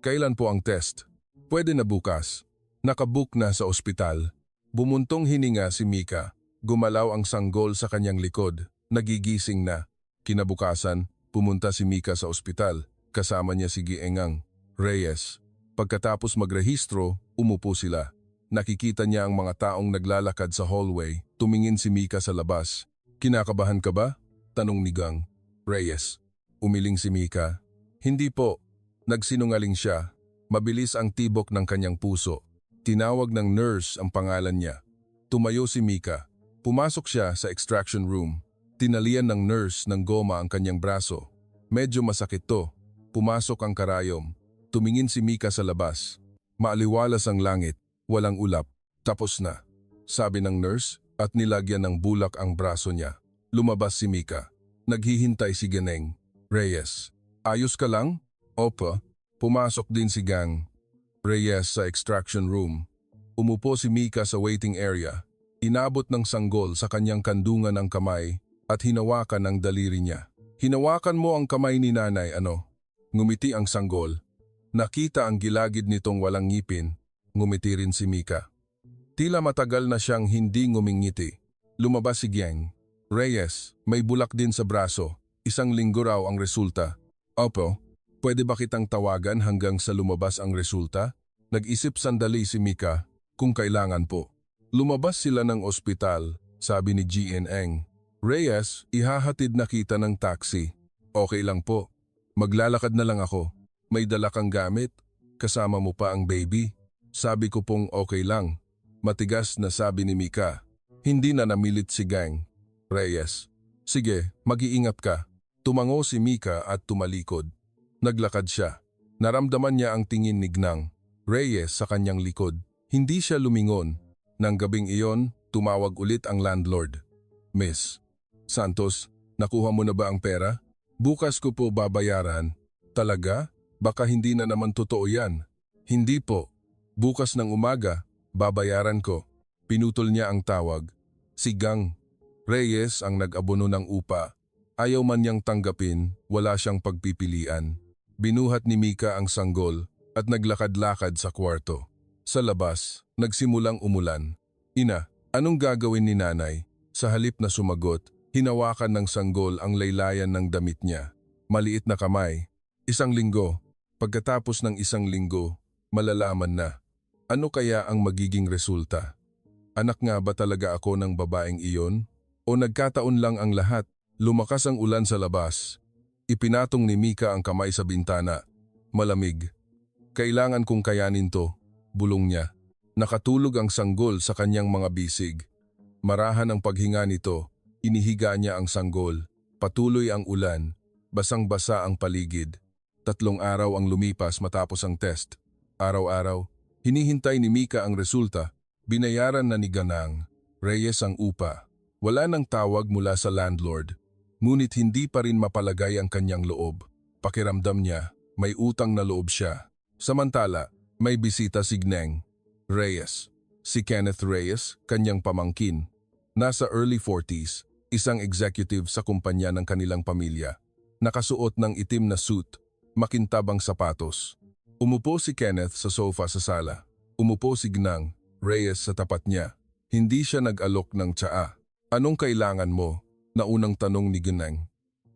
Kailan po ang test? Pwede na bukas. Nakabook na sa ospital. Bumuntong hininga si Mika. Gumalaw ang sanggol sa kanyang likod. Nagigising na. Kinabukasan, pumunta si Mika sa ospital. Kasama niya si Gnang Reyes. Pagkatapos magrehistro, umupo sila. Nakikita niya ang mga taong naglalakad sa hallway. Tumingin si Mika sa labas. Kinakabahan ka ba? Tanong ni Gnang Reyes. Umiling si Mika. Hindi po. Nagsinungaling siya. Mabilis ang tibok ng kanyang puso. Tinawag ng nurse ang pangalan niya. Tumayo si Mika. Pumasok siya sa extraction room. Tinalian ng nurse ng goma ang kanyang braso. Medyo masakit to. Pumasok ang karayom. Tumingin si Mika sa labas. Maaliwalas ang langit, walang ulap. Tapos na, sabi ng nurse at nilagyan ng bulak ang braso niya. Lumabas si Mika. Naghihintay si Ganeng. Reyes, ayos ka lang? Opo. Pumasok din si Gang Reyes sa extraction room. Umupo si Mika sa waiting area. Inabot ng sanggol sa kanyang kandungan ang kamay at hinawakan ang daliri niya. Hinawakan mo ang kamay ni nanay, ano? Ngumiti ang sanggol. Nakita ang gilagid nitong walang ngipin. Ngumiti rin si Mika. Tila matagal na siyang hindi ngumingiti. Lumabas si Gang Reyes, may bulak din sa braso. 1 linggo raw ang resulta. Opo, pwede ba kitang tawagan hanggang sa lumabas ang resulta? Nag-isip sandali si Mika, kung kailangan po. Lumabas sila ng ospital, sabi ni GNeng. Reyes, ihahatid na kita ng taxi. Okay lang po. Maglalakad na lang ako. May dala kang gamit? Kasama mo pa ang baby? Sabi ko pong okay lang. Matigas na sabi ni Mika. Hindi na namilit si Gang Reyes. Sige, mag-iingat ka. Tumango si Mika at tumalikod. Naglakad siya. Naramdaman niya ang tingin ni Gnang Reyes sa kanyang likod. Hindi siya lumingon. Nang gabing iyon, tumawag ulit ang landlord. Miss Santos, nakuha mo na ba ang pera? Bukas ko po babayaran. Talaga? Baka hindi na naman totoo yan. Hindi po. Bukas ng umaga, babayaran ko. Pinutol niya ang tawag. Si Gang Reyes ang nag-abono ng upa. Ayaw man niyang tanggapin, wala siyang pagpipilian. Binuhat ni Mika ang sanggol at naglakad-lakad sa kwarto. Sa labas, nagsimulang umulan. Ina, anong gagawin ni nanay? Sa halip na sumagot, hinawakan ng sanggol ang laylayan ng damit niya. Maliit na kamay. 1 linggo. Pagkatapos ng 1 linggo, malalaman na. Ano kaya ang magiging resulta? Anak nga ba talaga ako ng babaeng iyon? O nagkataon lang ang lahat? Lumakas ang ulan sa labas. Ipinatong ni Mika ang kamay sa bintana. Malamig. Kailangan kong kayanin to, bulong niya. Nakatulog ang sanggol sa kanyang mga bisig. Marahan ang paghinga nito, inihiga niya ang sanggol. Patuloy ang ulan, basang-basa ang paligid. 3 araw ang lumipas matapos ang test. Araw-araw, hinihintay ni Mika ang resulta. Binayaran na ni Ganang Reyes ang upa. Wala nang tawag mula sa landlord. Ngunit hindi pa rin mapalagay ang kanyang loob. Pakiramdam niya, may utang na loob siya. Samantala, may bisita si Gnang Reyes. Si Kenneth Reyes, kanyang pamangkin. Nasa early 40s, isang executive sa kumpanya ng kanilang pamilya. Nakasuot ng itim na suit, makintabang sapatos. Umupo si Kenneth sa sofa sa sala. Umupo si Gnang Reyes sa tapat niya. Hindi siya nag-alok ng tsaa. Anong kailangan mo? Naunang tanong ni Gnang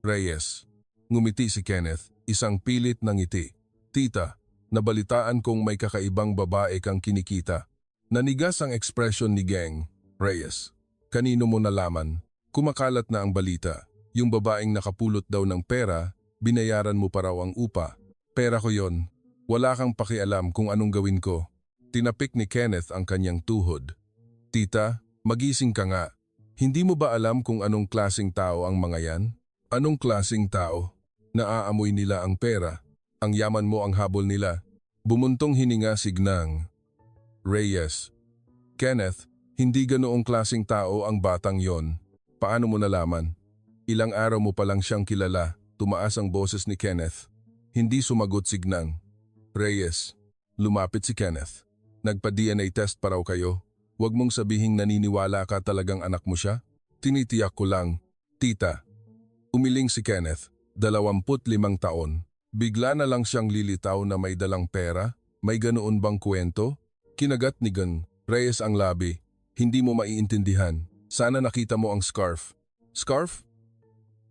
Reyes. Ngumiti si Kenneth, isang pilit na ngiti. Tita, nabalitaan kong may kakaibang babae kang kinikita. Nanigas ang ekspresyon ni Gang Reyes. Kanino mo nalaman? Kumakalat na ang balita. Yung babaeng nakapulot daw ng pera, binayaran mo pa raw ang upa. Pera ko yon. Wala kang pakialam kung anong gawin ko. Tinapik ni Kenneth ang kanyang tuhod. Tita, magising ka nga. Hindi mo ba alam kung anong klaseng tao ang mga yan? Anong klaseng tao? Naaamoy nila ang pera. Ang yaman mo ang habol nila. Bumuntong hininga si Gnang Reyes. Kenneth, hindi ganoong klaseng tao ang batang yon. Paano mo nalaman? Ilang araw mo pa lang siyang kilala. Tumaas ang boses ni Kenneth. Hindi sumagot si Gnang Reyes. Lumapit si Kenneth. Nagpa-DNA test pa raw kayo. Huwag mong sabihing naniniwala ka talagang anak mo siya. Tinitiyak ko lang. Tita. Umiling si Kenneth, 25 taon. Bigla na lang siyang lilitaw na may dalang pera. May ganoon bang kwento? Kinagat ni Gnang Reyes ang labi. Hindi mo maiintindihan. Sana nakita mo ang scarf. Scarf?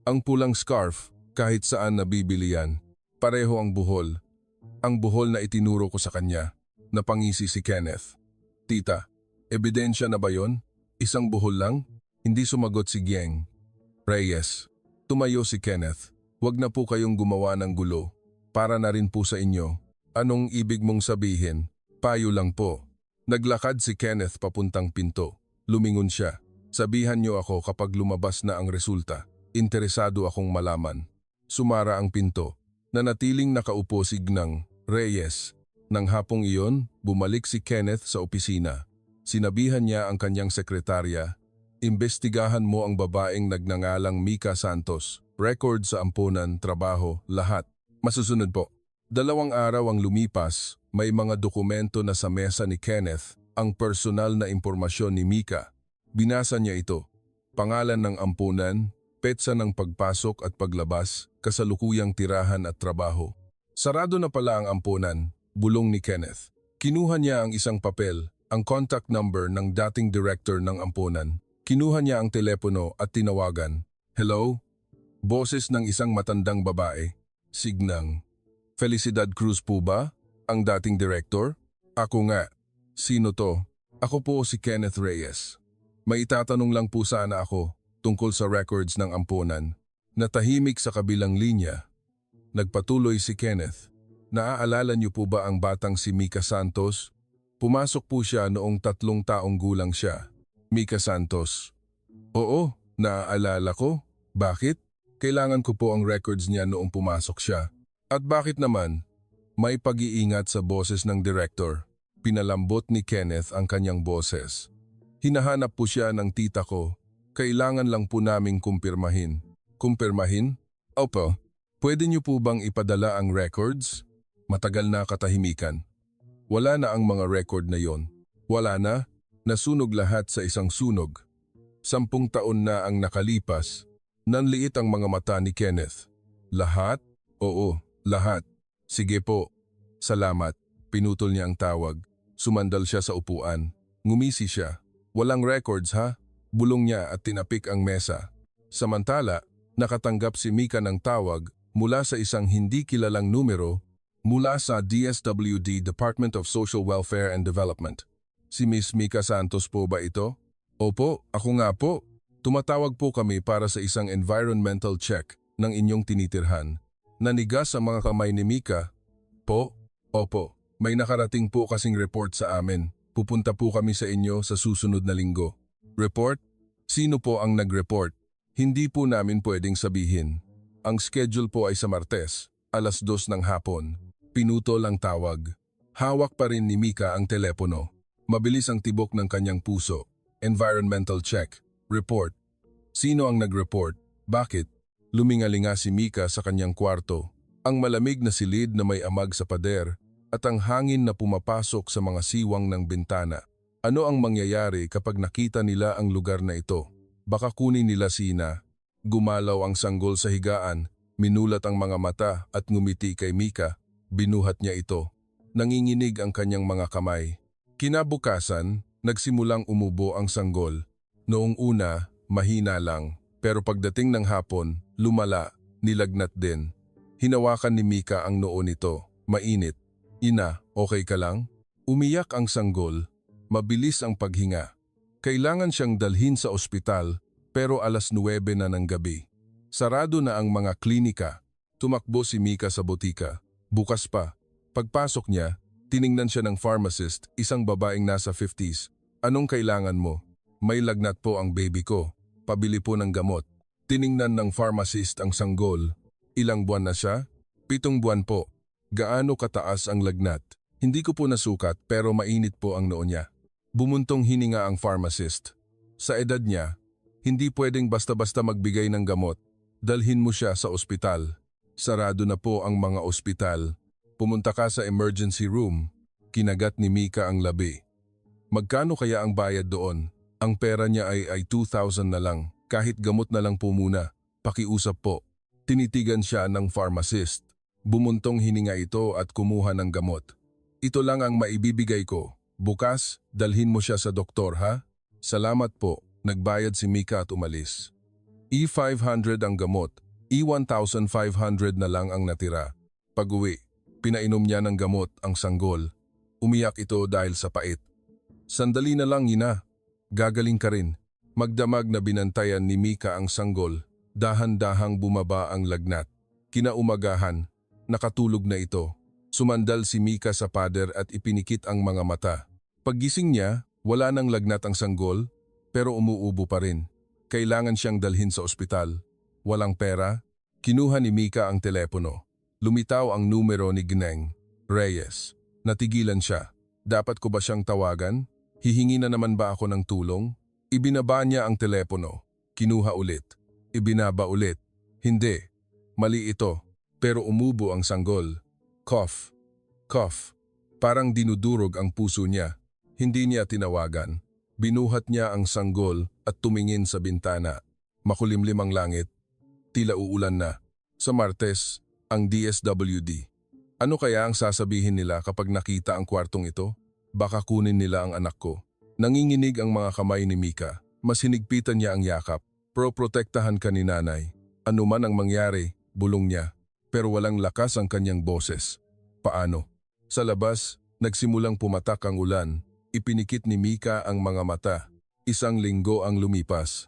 Ang pulang scarf, kahit saan nabibili yan. Pareho ang buhol. Ang buhol na itinuro ko sa kanya. Napangisi si Kenneth. Tita, ebidensya na ba yon? Isang buhol lang? Hindi sumagot si Gnang Reyes. Tumayo si Kenneth. Huwag na po kayong gumawa ng gulo. Para na rin po sa inyo. Anong ibig mong sabihin? Payo lang po. Naglakad si Kenneth papuntang pinto. Lumingon siya. Sabihan niyo ako kapag lumabas na ang resulta. Interesado akong malaman. Sumara ang pinto. Nanatiling nakaupo si Gnang Reyes. Nang hapong iyon, bumalik si Kenneth sa opisina. Sinabihan niya ang kanyang sekretarya, "Imbestigahan mo ang babaeng nagngangalang Mika Santos. Record sa ampunan, trabaho, lahat." Masusunod po. 2 araw ang lumipas, may mga dokumento na sa mesa ni Kenneth, ang personal na impormasyon ni Mika. Binasa niya ito. Pangalan ng ampunan, petsa ng pagpasok at paglabas, kasalukuyang tirahan at trabaho. Sarado na pala ang ampunan, bulong ni Kenneth. Kinuha niya ang isang papel, ang contact number ng dating director ng ampunan. Kinuha niya ang telepono at tinawagan. "Hello?" Boses ng isang matandang babae. Signang. "Felicidad Cruz po ba? Ang dating director?" "Ako nga." "Sino to?" "Ako po si Kenneth Reyes. May itatanong lang po sana ako tungkol sa records ng ampunan." Natahimik sa kabilang linya. Nagpatuloy si Kenneth. "Naaalala niyo po ba ang batang si Mika Santos? Pumasok po siya noong 3 taong gulang siya." "Mika Santos?" "Oo, naaalala ko. Bakit?" "Kailangan ko po ang records niya noong pumasok siya." "At bakit naman?" May pag-iingat sa boses ng direktor. Pinalambot ni Kenneth ang kanyang boses. "Hinahanap po siya ng tita ko. Kailangan lang po naming kumpirmahin." "Kumpirmahin?" "Opo. Pwede niyo po bang ipadala ang records?" Matagal na katahimikan. "Wala na ang mga record na yon." "Wala na?" "Nasunog lahat sa isang sunog." 10 taon na ang nakalipas. Nanliit ang mga mata ni Kenneth. "Lahat?" "Oo, lahat." "Sige po. Salamat." Pinutol niya ang tawag. Sumandal siya sa upuan. Ngumisi siya. "Walang records ha?" Bulong niya at tinapik ang mesa. Samantala, nakatanggap si Mika ng tawag mula sa isang hindi kilalang numero mula sa DSWD, Department of Social Welfare and Development. "Si Miss Mika Santos po ba ito?" "Opo, ako nga po. Tumatawag po kami para sa isang environmental check ng inyong tinitirhan." Nanigas ang mga kamay ni Mika. "Po? Opo. May nakarating po kasing report sa amin. Pupunta po kami sa inyo sa susunod na linggo." "Report? Sino po ang nag-report?" "Hindi po namin pwedeng sabihin. Ang schedule po ay sa Martes, 2:00 ng hapon." Pinutol ang tawag. Hawak pa rin ni Mika ang telepono. Mabilis ang tibok ng kanyang puso. Environmental check. Report. Sino ang nag-report? Bakit? Lumingalinga si Mika sa kanyang kwarto. Ang malamig na silid na may amag sa pader at ang hangin na pumapasok sa mga siwang ng bintana. Ano ang mangyayari kapag nakita nila ang lugar na ito? Baka kunin nila Sina. Gumalaw ang sanggol sa higaan, minulat ang mga mata at ngumiti kay Mika. Binuhat niya ito. Nanginginig ang kanyang mga kamay. Kinabukasan, nagsimulang umubo ang sanggol. Noong una, mahina lang, pero pagdating ng hapon, lumala, nilagnat din. Hinawakan ni Mika ang noo nito, mainit. "Ina, okay ka lang?" Umiyak ang sanggol. Mabilis ang paghinga. Kailangan siyang dalhin sa ospital, pero 9:00 na ng gabi. Sarado na ang mga klinika. Tumakbo si Mika sa botika. Bukas pa. Pagpasok niya, tiningnan siya ng pharmacist, isang babaeng nasa 50s. "Anong kailangan mo?" "May lagnat po ang baby ko. Pabili po ng gamot." Tiningnan ng pharmacist ang sanggol. "Ilang buwan na siya?" 7 buwan po." "Gaano kataas ang lagnat?" "Hindi ko po nasukat pero mainit po ang noo niya." Bumuntong hininga ang pharmacist. "Sa edad niya, hindi pwedeng basta-basta magbigay ng gamot. Dalhin mo siya sa ospital." Sarado na po ang mga ospital. Pumunta ka sa emergency room. Kinagat ni Mika ang labi. "Magkano kaya ang bayad doon?" "Ang pera niya ay 2,000 na lang. Kahit gamot na lang po muna. Pakiusap po." Tinitigan siya ng pharmacist. Bumuntong hininga ito at kumuha ng gamot. "Ito lang ang maibibigay ko. Bukas, dalhin mo siya sa doktor ha?" "Salamat po." Nagbayad si Mika at umalis. E500 ang gamot. E1,500 na lang ang natira. Pag-uwi, pinainom niya ng gamot ang sanggol. Umiyak ito dahil sa pait. "Sandali na lang, ina. Gagaling ka rin." Magdamag na binantayan ni Mika ang sanggol. Dahan-dahang bumaba ang lagnat. Kinaumagahan, nakatulog na ito. Sumandal si Mika sa pader at ipinikit ang mga mata. Paggising niya, wala nang lagnat ang sanggol, pero umuubo pa rin. Kailangan siyang dalhin sa ospital. Walang pera. Kinuha ni Mika ang telepono. Lumitaw ang numero ni Gneng. Reyes. Natigilan siya. Dapat ko ba siyang tawagan? Hihingi na naman ba ako ng tulong? Ibinaba niya ang telepono. Kinuha ulit. Ibinaba ulit. Hindi. Mali ito. Pero umubo ang sanggol. Cough. Cough. Parang dinudurog ang puso niya. Hindi niya tinawagan. Binuhat niya ang sanggol at tumingin sa bintana. Makulimlim ang langit. Tila uulan na. Sa Martes, ang DSWD. Ano kaya ang sasabihin nila kapag nakita ang kwartong ito? Baka kunin nila ang anak ko. Nanginginig ang mga kamay ni Mika. Mas hinigpitan niya ang yakap. Protektahan ka ni nanay. Ano man ang mangyari, bulong niya. Pero walang lakas ang kanyang boses. Paano? Sa labas, nagsimulang pumatak ang ulan. Ipinikit ni Mika ang mga mata. 1 linggo ang lumipas.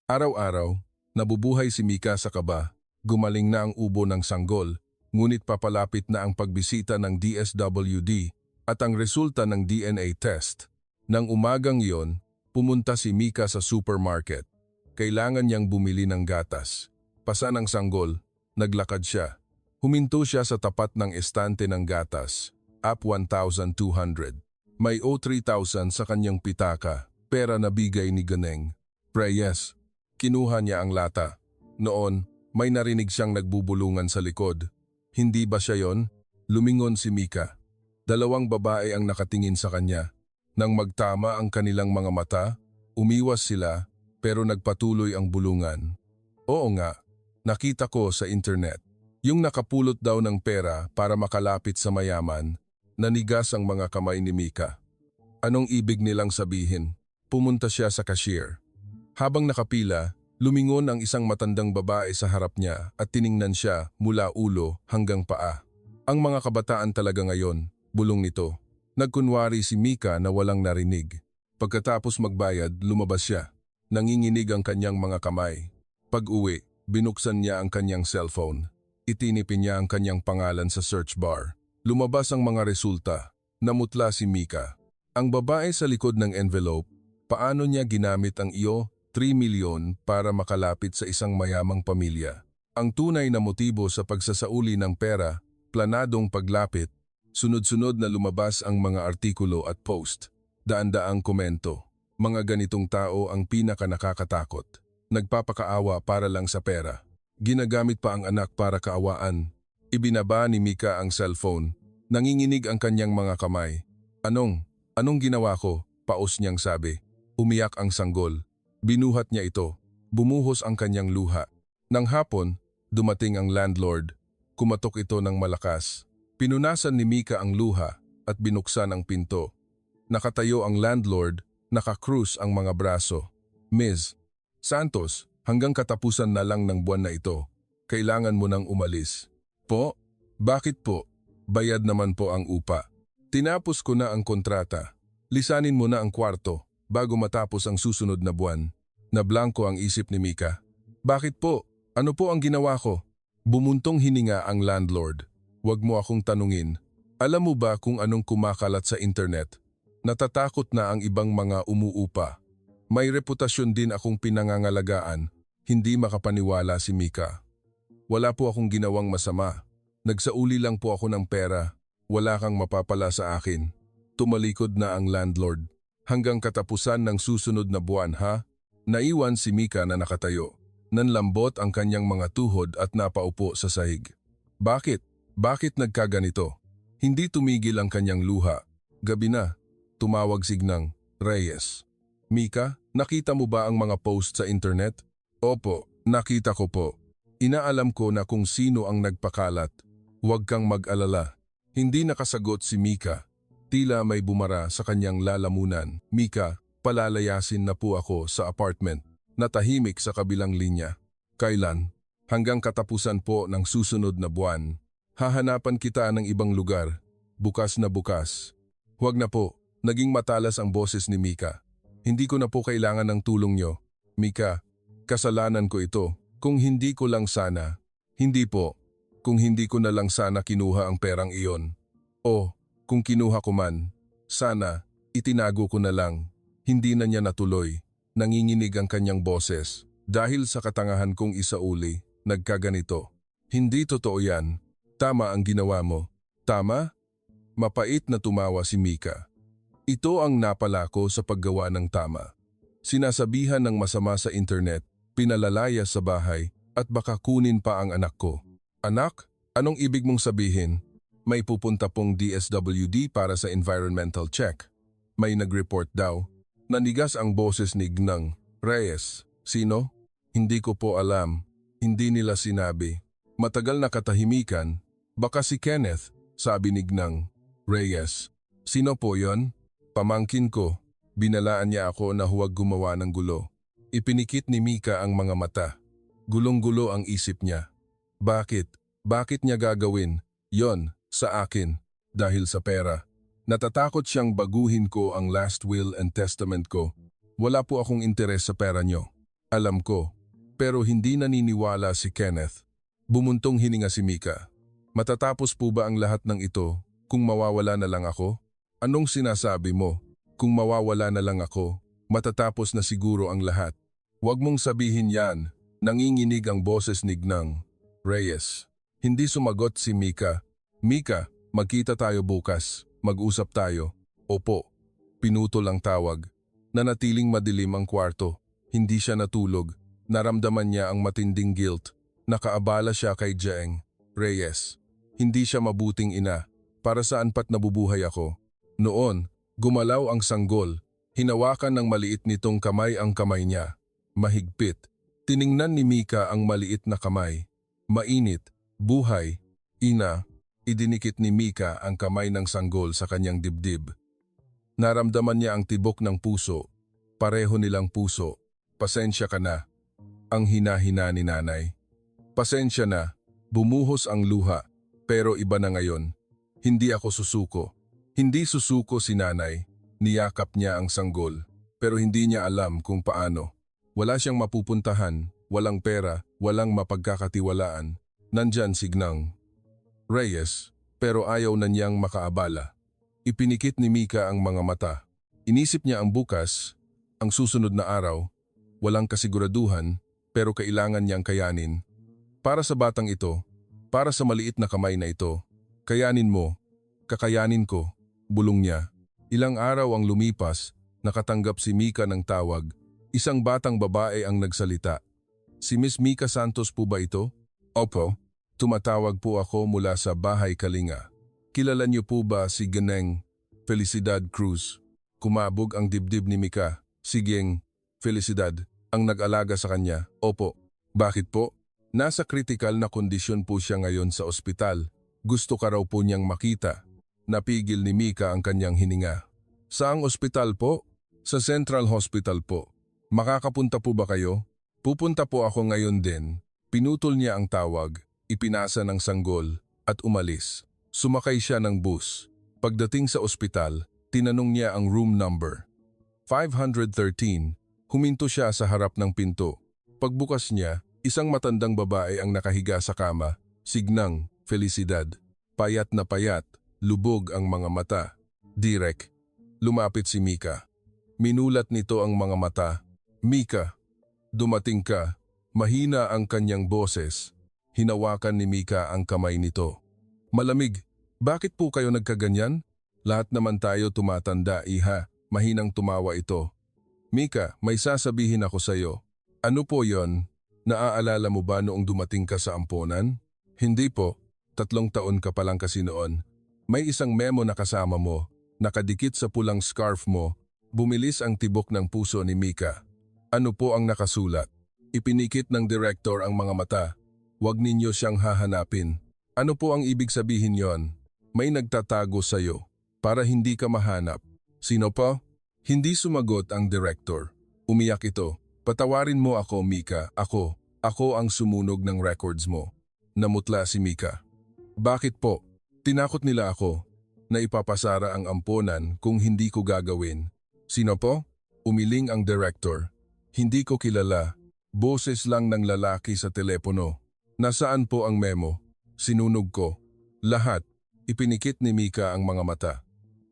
Araw-araw, nabubuhay si Mika sa kaba. Gumaling na ang ubo ng sanggol, ngunit papalapit na ang pagbisita ng DSWD at ang resulta ng DNA test. Nang umagang iyon, pumunta si Mika sa supermarket. Kailangan niyang bumili ng gatas. Pasa ng sanggol, naglakad siya. Huminto siya sa tapat ng estante ng gatas. Up 1,200. May o 3,000 sa kanyang pitaka, pera na bigay ni Ganeng. Reyes. Kinuha niya ang lata. Noon, may narinig siyang nagbubulungan sa likod. Hindi ba siya yon? Lumingon si Mika. 2 babae ang nakatingin sa kanya. Nang magtama ang kanilang mga mata, umiwas sila pero nagpatuloy ang bulungan. Oo nga, nakita ko sa internet. Yung nakapulot daw ng pera para makalapit sa mayaman, nanigas ang mga kamay ni Mika. Anong ibig nilang sabihin? Pumunta siya sa cashier. Habang nakapila, lumingon ang isang matandang babae sa harap niya at tiningnan siya mula ulo hanggang paa. Ang mga kabataan talaga ngayon, bulong nito. Nagkunwari si Mika na walang narinig. Pagkatapos magbayad, lumabas siya. Nanginginig ang kanyang mga kamay. Pag-uwi, binuksan niya ang kanyang cellphone. Itinipin niya ang kanyang pangalan sa search bar. Lumabas ang mga resulta. Namutla si Mika. Ang babae sa likod ng envelope, paano niya ginamit ang 3 milyon para makalapit sa isang mayamang pamilya. Ang tunay na motibo sa pagsasauli ng pera, planadong paglapit, sunod-sunod na lumabas ang mga artikulo at post. Daan-daang komento. Mga ganitong tao ang pinaka-nakakatakot. Nagpapakaawa para lang sa pera. Ginagamit pa ang anak para kaawaan. Ibinaba ni Mika ang cellphone. Nanginginig ang kanyang mga kamay. Anong ginawa ko? Paus niyang sabi. Umiyak ang sanggol. Binuhat niya ito. Bumuhos ang kanyang luha. Nang hapon, dumating ang landlord. Kumatok ito ng malakas. Pinunasan ni Mika ang luha at binuksan ang pinto. Nakatayo ang landlord, naka-cruise ang mga braso. Ms. Santos, hanggang katapusan na lang ng buwan na ito. Kailangan mo nang umalis. Po? Bakit po? Bayad naman po ang upa. Tinapos ko na ang kontrata. Lisanin mo na ang kwarto bago matapos ang susunod na buwan. Nablangko ang isip ni Mika. Bakit po? Ano po ang ginawa ko? Bumuntong hininga ang landlord. Huwag mo akong tanungin. Alam mo ba kung anong kumakalat sa internet? Natatakot na ang ibang mga umuupa. May reputasyon din akong pinangangalagaan. Hindi makapaniwala si Mika. Wala po akong ginawang masama. Nagsauli lang po ako ng pera. Wala kang mapapala sa akin. Tumalikod na ang landlord. Hanggang katapusan ng susunod na buwan ha? Naiwan si Mika na nakatayo. Nanlambot ang kanyang mga tuhod at napaupo sa sahig. Bakit? Bakit nagkaganito? Hindi tumigil ang kanyang luha. Gabi na. Tumawag signang, Reyes. Mika, nakita mo ba ang mga post sa internet? Opo, nakita ko po. Inaalam ko na kung sino ang nagpakalat. Huwag kang mag-alala. Hindi nakasagot si Mika. Tila may bumara sa kanyang lalamunan. Mika, palalayasin na po ako sa apartment. Natahimik sa kabilang linya. Kailan? Hanggang katapusan po ng susunod na buwan. Hahanapan kita ng ibang lugar. Bukas na bukas. Huwag na po. Naging matalas ang boses ni Mika. Hindi ko na po kailangan ng tulong nyo. Mika, kasalanan ko ito. Kung hindi ko lang sana. Hindi po. Kung hindi ko na lang sana kinuha ang perang iyon. O, kung kinuha ko man, sana, itinago ko na lang. Hindi na niya natuloy. Nanginginig ang kanyang boses. Dahil sa katangahan kong isauli, nagkaganito. Hindi totoo yan. Tama ang ginawa mo. Tama? Mapait na tumawa si Mika. Ito ang napala ko sa paggawa ng tama. Sinasabihan ng masama sa internet, pinalalaya sa bahay, at baka kunin pa ang anak ko. Anak, anong ibig mong sabihin? May pupunta pong DSWD para sa environmental check. May nag-report daw. Nanigas ang boses ni Gnang. Reyes, sino? Hindi ko po alam. Hindi nila sinabi. Matagal na katahimikan. Baka si Kenneth, sabi ni Gnang. Reyes, sino po yon? Pamangkin ko. Binalaan niya ako na huwag gumawa ng gulo. Ipinikit ni Mika ang mga mata. Gulong-gulo ang isip niya. Bakit? Bakit niya gagawin? Yon, sa akin. Dahil sa pera. Natatakot siyang baguhin ko ang last will and testament ko. Wala po akong interes sa pera niyo. Alam ko. Pero hindi naniniwala si Kenneth. Bumuntong hininga si Mika. Matatapos po ba ang lahat ng ito kung mawawala na lang ako? Anong sinasabi mo? Kung mawawala na lang ako, matatapos na siguro ang lahat. Huwag mong sabihin yan. Nanginginig ang boses ni Gnang. Reyes. Hindi sumagot si Mika. Mika, magkita tayo bukas. Mag-usap tayo. Opo. Pinutol ang tawag. Nanatiling madilim ang kwarto. Hindi siya natulog. Naramdaman niya ang matinding guilt. Nakaabala siya kay Jeng. Reyes. Hindi siya mabuting ina. Para saan pat nabubuhay ako? Noon, gumalaw ang sanggol. Hinawakan ng maliit nitong kamay ang kamay niya. Mahigpit. Tiningnan ni Mika ang maliit na kamay. Mainit. Buhay. Ina. Idinikit ni Mika ang kamay ng sanggol sa kanyang dibdib. Naramdaman niya ang tibok ng puso. Pareho nilang puso. Pasensya ka na. Ang hina-hina ni nanay. Pasensya na. Bumuhos ang luha. Pero iba na ngayon. Hindi ako susuko. Hindi susuko si nanay. Niyakap niya ang sanggol. Pero hindi niya alam kung paano. Wala siyang mapupuntahan. Walang pera. Walang mapagkakatiwalaan. Nandyan si Gnang. Reyes, pero ayaw na niyang makaabala. Ipinikit ni Mika ang mga mata. Inisip niya ang bukas, ang susunod na araw. Walang kasiguraduhan, pero kailangan niyang kayanin. Para sa batang ito, para sa maliit na kamay na ito, kayanin mo, kakayanin ko, bulong niya. Ilang araw ang lumipas, nakatanggap si Mika ng tawag. Isang batang babae ang nagsalita. Si Miss Mika Santos po ba ito? Opo. Tumatawag po ako mula sa Bahay Kalinga. Kilala niyo po ba si Gnang Felicidad Cruz? Kumabog ang dibdib ni Mika. Si Gnang Felicidad ang nag-alaga sa kanya. Opo. Bakit po? Nasa critical na kondisyon po siya ngayon sa ospital. Gusto ka raw po niyang makita. Napigil ni Mika ang kanyang hininga. Saang ospital po? Sa Central Hospital po. Makakapunta po ba kayo? Pupunta po ako ngayon din. Pinutol niya ang tawag. Ipinasa ng sanggol at umalis. Sumakay siya ng bus. Pagdating sa ospital, tinanong niya ang room number. 513. Huminto siya sa harap ng pinto. Pagbukas niya, isang matandang babae ang nakahiga sa kama. Si Gnang Felicidad. Payat na payat, lubog ang mga mata. Direk. Lumapit si Mika. Minulat nito ang mga mata. Mika, dumating ka. Mahina ang kanyang boses. Hinawakan ni Mika ang kamay nito. Malamig, bakit po kayo nagkaganyan? Lahat naman tayo tumatanda, iha. Mahinang tumawa ito. Mika, may sasabihin ako sa iyo. Ano po yon? Naaalala mo ba noong dumating ka sa amponan? Hindi po. 3 taon ka pa lang kasi noon. May isang memo na kasama mo. Nakadikit sa pulang scarf mo. Bumilis ang tibok ng puso ni Mika. Ano po ang nakasulat? Ipinikit ng direktor ang mga mata. Huwag ninyo siyang hahanapin. Ano po ang ibig sabihin yon? May nagtatago sa iyo para hindi ka mahanap. Sino po? Hindi sumagot ang direktor. Umiyak ito. Patawarin mo ako, Mika. Ako ang sumunog ng records mo. Namutla si Mika. Bakit po? Tinakot nila ako na ipapasara ang amponan kung hindi ko gagawin. Sino po? Umiling ang direktor. Hindi ko kilala. Boses lang ng lalaki sa telepono. Nasaan po ang memo? Sinunog ko. Lahat. Ipinikit ni Mika ang mga mata.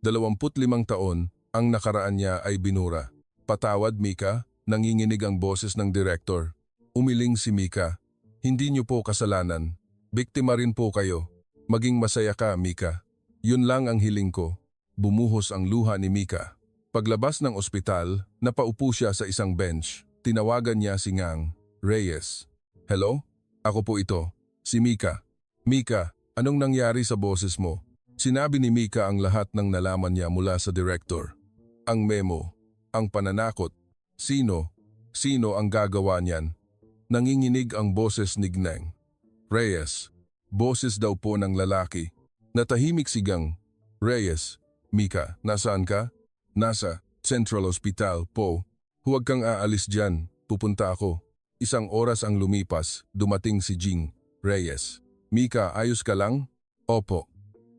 25 taon, ang nakaraan niya ay binura. Patawad, Mika, nanginginig ang boses ng direktor. Umiling si Mika. Hindi niyo po kasalanan. Biktima rin po kayo. Maging masaya ka, Mika. Yun lang ang hiling ko. Bumuhos ang luha ni Mika. Paglabas ng ospital, napaupo siya sa isang bench. Tinawagan niya si Ngang Reyes. Hello? Ako po ito. Si Mika. Mika, anong nangyari sa boses mo? Sinabi ni Mika ang lahat ng nalaman niya mula sa director. Ang memo, ang pananakot. Sino ang gagawa niyan? Nanginginig ang boses ni Ngang Reyes. Boses daw po ng lalaki. Natahimik si Ngang Reyes. Mika, nasaan ka? Nasa Central Hospital po. Huwag kang aalis dyan. Pupunta ako. 1 oras ang lumipas. Dumating si Jing Reyes. Mika, ayos ka lang? Opo.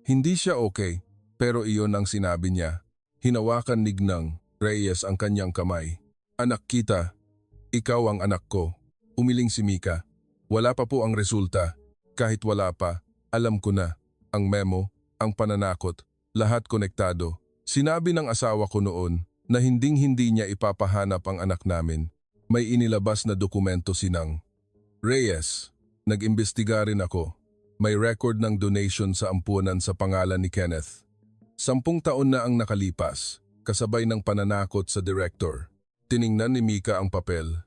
Hindi siya okay, pero iyon ang sinabi niya. Hinawakan ni Ngang Reyes ang kanyang kamay. Anak kita. Ikaw ang anak ko. Umiling si Mika. Wala pa po ang resulta. Kahit wala pa, alam ko na. Ang memo, ang pananakot, lahat konektado. Sinabi ng asawa ko noon na hinding-hindi niya ipapahanap ang anak namin. May inilabas na dokumento si Ngang Reyes. Nag-imbestiga rin ako. May record ng donation sa ampunan sa pangalan ni Kenneth. 10 taon na ang nakalipas, kasabay ng pananakot sa director. Tiningnan ni Mika ang papel.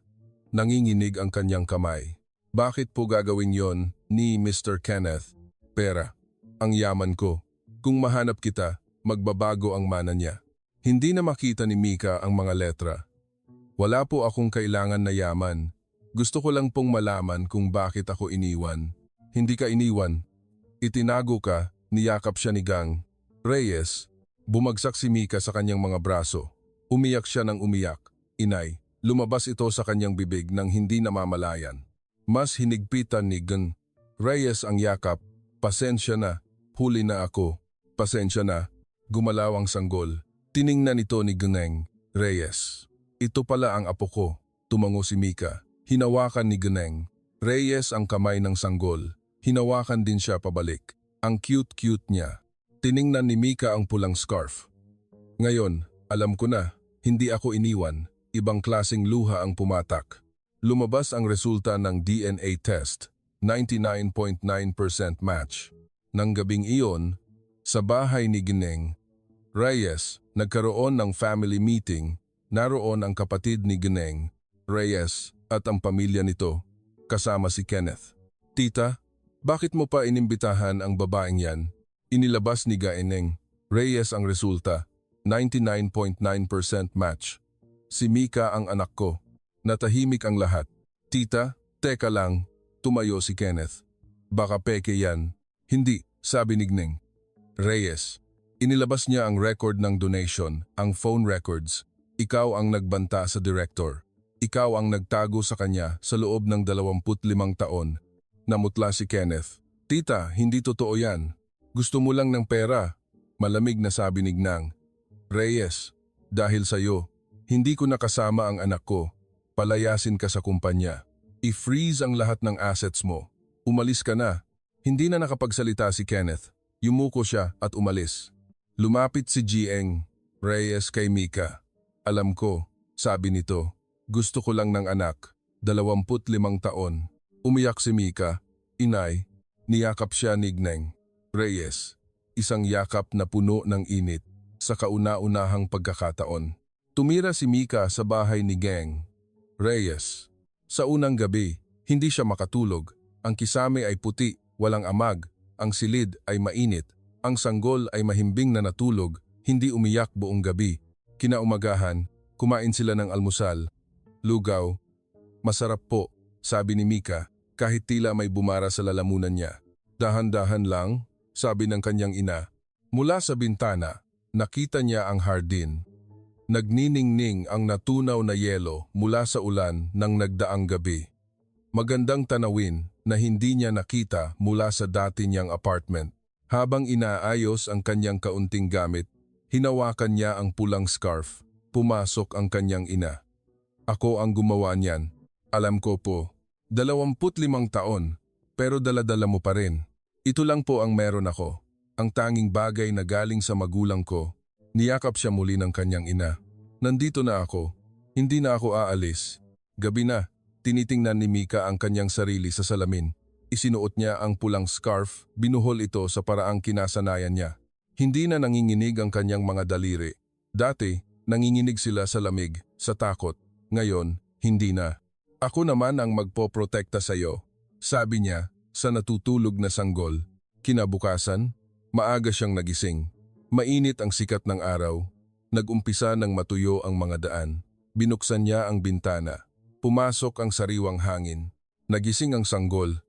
Nanginginig ang kanyang kamay. Bakit po gagawin yon ni Mr. Kenneth? Pera. Ang yaman ko. Kung mahanap kita, magbabago ang mana niya. Hindi na makita ni Mika ang mga letra. Wala po akong kailangan na yaman. Gusto ko lang pong malaman kung bakit ako iniwan. Hindi ka iniwan. Itinago ka, niyakap siya ni Ngang Reyes. Bumagsak si Mika sa kanyang mga braso. Umiyak siya ng umiyak. Inay, lumabas ito sa kanyang bibig nang hindi namamalayan. Mas hinigpitan ni Ngang Reyes ang yakap. Pasensya na, huli na ako. Pasensya na, gumalaw ang sanggol. Tiningnan ito ni Ngang Reyes. Ito pala ang apo ko, tumango si Mika. Hinawakan ni Ngang Reyes ang kamay ng sanggol. Hinawakan din siya pabalik. Ang cute-cute niya. Tiningnan ni Mika ang pulang scarf. Ngayon, alam ko na, hindi ako iniwan. Ibang klaseng luha ang pumatak. Lumabas ang resulta ng DNA test. 99.9% match. Nang gabing iyon, sa bahay ni Ngang Reyes, nagkaroon ng family meeting. Naroon ang kapatid ni Ngang Reyes at ang pamilya nito, kasama si Kenneth. Tita, bakit mo pa inimbitahan ang babaeng yan? Inilabas ni Ngang Reyes ang resulta, 99.9% match. Si Mika ang anak ko. Natahimik ang lahat. Tita, teka lang, tumayo si Kenneth. Baka peke yan. Hindi, sabi ni Ngang Reyes. Inilabas niya ang record ng donation, ang phone records. Ikaw ang nagbanta sa director. Ikaw ang nagtago sa kanya sa loob ng 25 taon. Namutla si Kenneth. Tita, hindi totoo yan. Gusto mo lang ng pera. Malamig na sabi ni Ngang Reyes, dahil sa'yo, hindi ko nakasama ang anak ko. Palayasin ka sa kumpanya. I-freeze ang lahat ng assets mo. Umalis ka na. Hindi na nakapagsalita si Kenneth. Yumuko siya at umalis. Lumapit si Ngang Reyes kay Mika. Alam ko, sabi nito, gusto ko lang ng anak, 25 taon. Umiyak si Mika. Inay, niyakap siya ni Ngang Reyes. Isang yakap na puno ng init sa kauna-unahang pagkakataon. Tumira si Mika sa bahay ni Ngang Reyes. Sa unang gabi, hindi siya makatulog. Ang kisame ay puti, walang amag. Ang silid ay mainit. Ang sanggol ay mahimbing na natulog, hindi umiyak buong gabi. Kinaumagahan, kumain sila ng almusal. Lugaw. Masarap po, sabi ni Mika, kahit tila may bumara sa lalamunan niya. Dahan-dahan lang, sabi ng kanyang ina. Mula sa bintana, nakita niya ang hardin. Nagniningning ang natunaw na yelo mula sa ulan ng nagdaang gabi. Magandang tanawin na hindi niya nakita mula sa dati niyang apartment. Habang inaayos ang kanyang kaunting gamit, hinawakan niya ang pulang scarf. Pumasok ang kanyang ina. Ako ang gumawa niyan. Alam ko po. 25 taon, pero dala-dala mo pa rin. Ito lang po ang meron ako. Ang tanging bagay na galing sa magulang ko. Niyakap siya muli ng kanyang ina. Nandito na ako. Hindi na ako aalis. Gabi na. Tinitingnan ni Mika ang kanyang sarili sa salamin. Isinuot niya ang pulang scarf, binuhol ito sa paraang kinasanayan niya. Hindi na nanginginig ang kanyang mga daliri. Dati, nanginginig sila sa lamig, sa takot. Ngayon, hindi na. Ako naman ang magpoprotekta sa iyo, sabi niya sa natutulog na sanggol. Kinabukasan, maaga siyang nagising. Mainit ang sikat ng araw. Nag-umpisa ng matuyo ang mga daan. Binuksan niya ang bintana. Pumasok ang sariwang hangin. Nagising ang sanggol.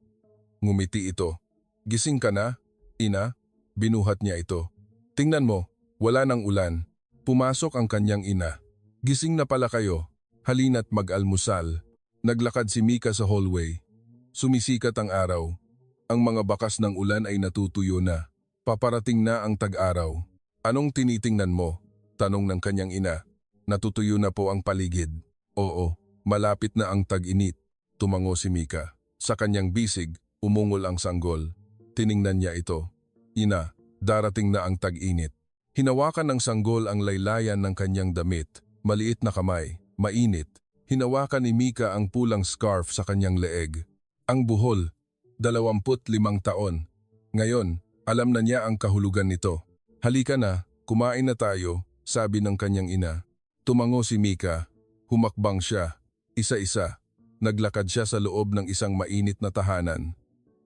Ngumiti ito. Gising ka na, ina? Binuhat niya ito. Tingnan mo, wala nang ulan. Pumasok ang kanyang ina. Gising na pala kayo. Halina't mag-almusal. Naglakad si Mika sa hallway. Sumisikat ang araw. Ang mga bakas ng ulan ay natutuyo na. Paparating na ang tag-araw. Anong tinitingnan mo? Tanong ng kanyang ina. Natutuyo na po ang paligid. Oo, malapit na ang tag-init. Tumango si Mika. Sa kanyang bisig, umungol ang sanggol. Tiningnan niya ito. Ina, darating na ang tag-init. Hinawakan ng sanggol ang laylayan ng kanyang damit. Maliit na kamay, mainit. Hinawakan ni Mika ang pulang scarf sa kanyang leeg. Ang buhol, 25 taon. Ngayon, alam na niya ang kahulugan nito. Halika na, kumain na tayo, sabi ng kanyang ina. Tumango si Mika. Humakbang siya. Isa-isa. Naglakad siya sa loob ng isang mainit na tahanan.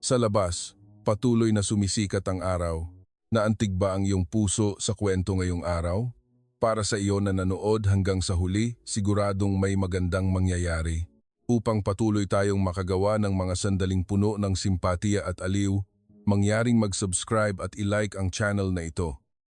Sa labas, patuloy na sumisikat ang araw. Naantig ba ang iyong puso sa kwento ngayong araw? Para sa iyo na nanood hanggang sa huli, siguradong may magandang mangyayari. Upang patuloy tayong makagawa ng mga sandaling puno ng simpatiya at aliw, mangyaring mag-subscribe at i-like ang channel na ito.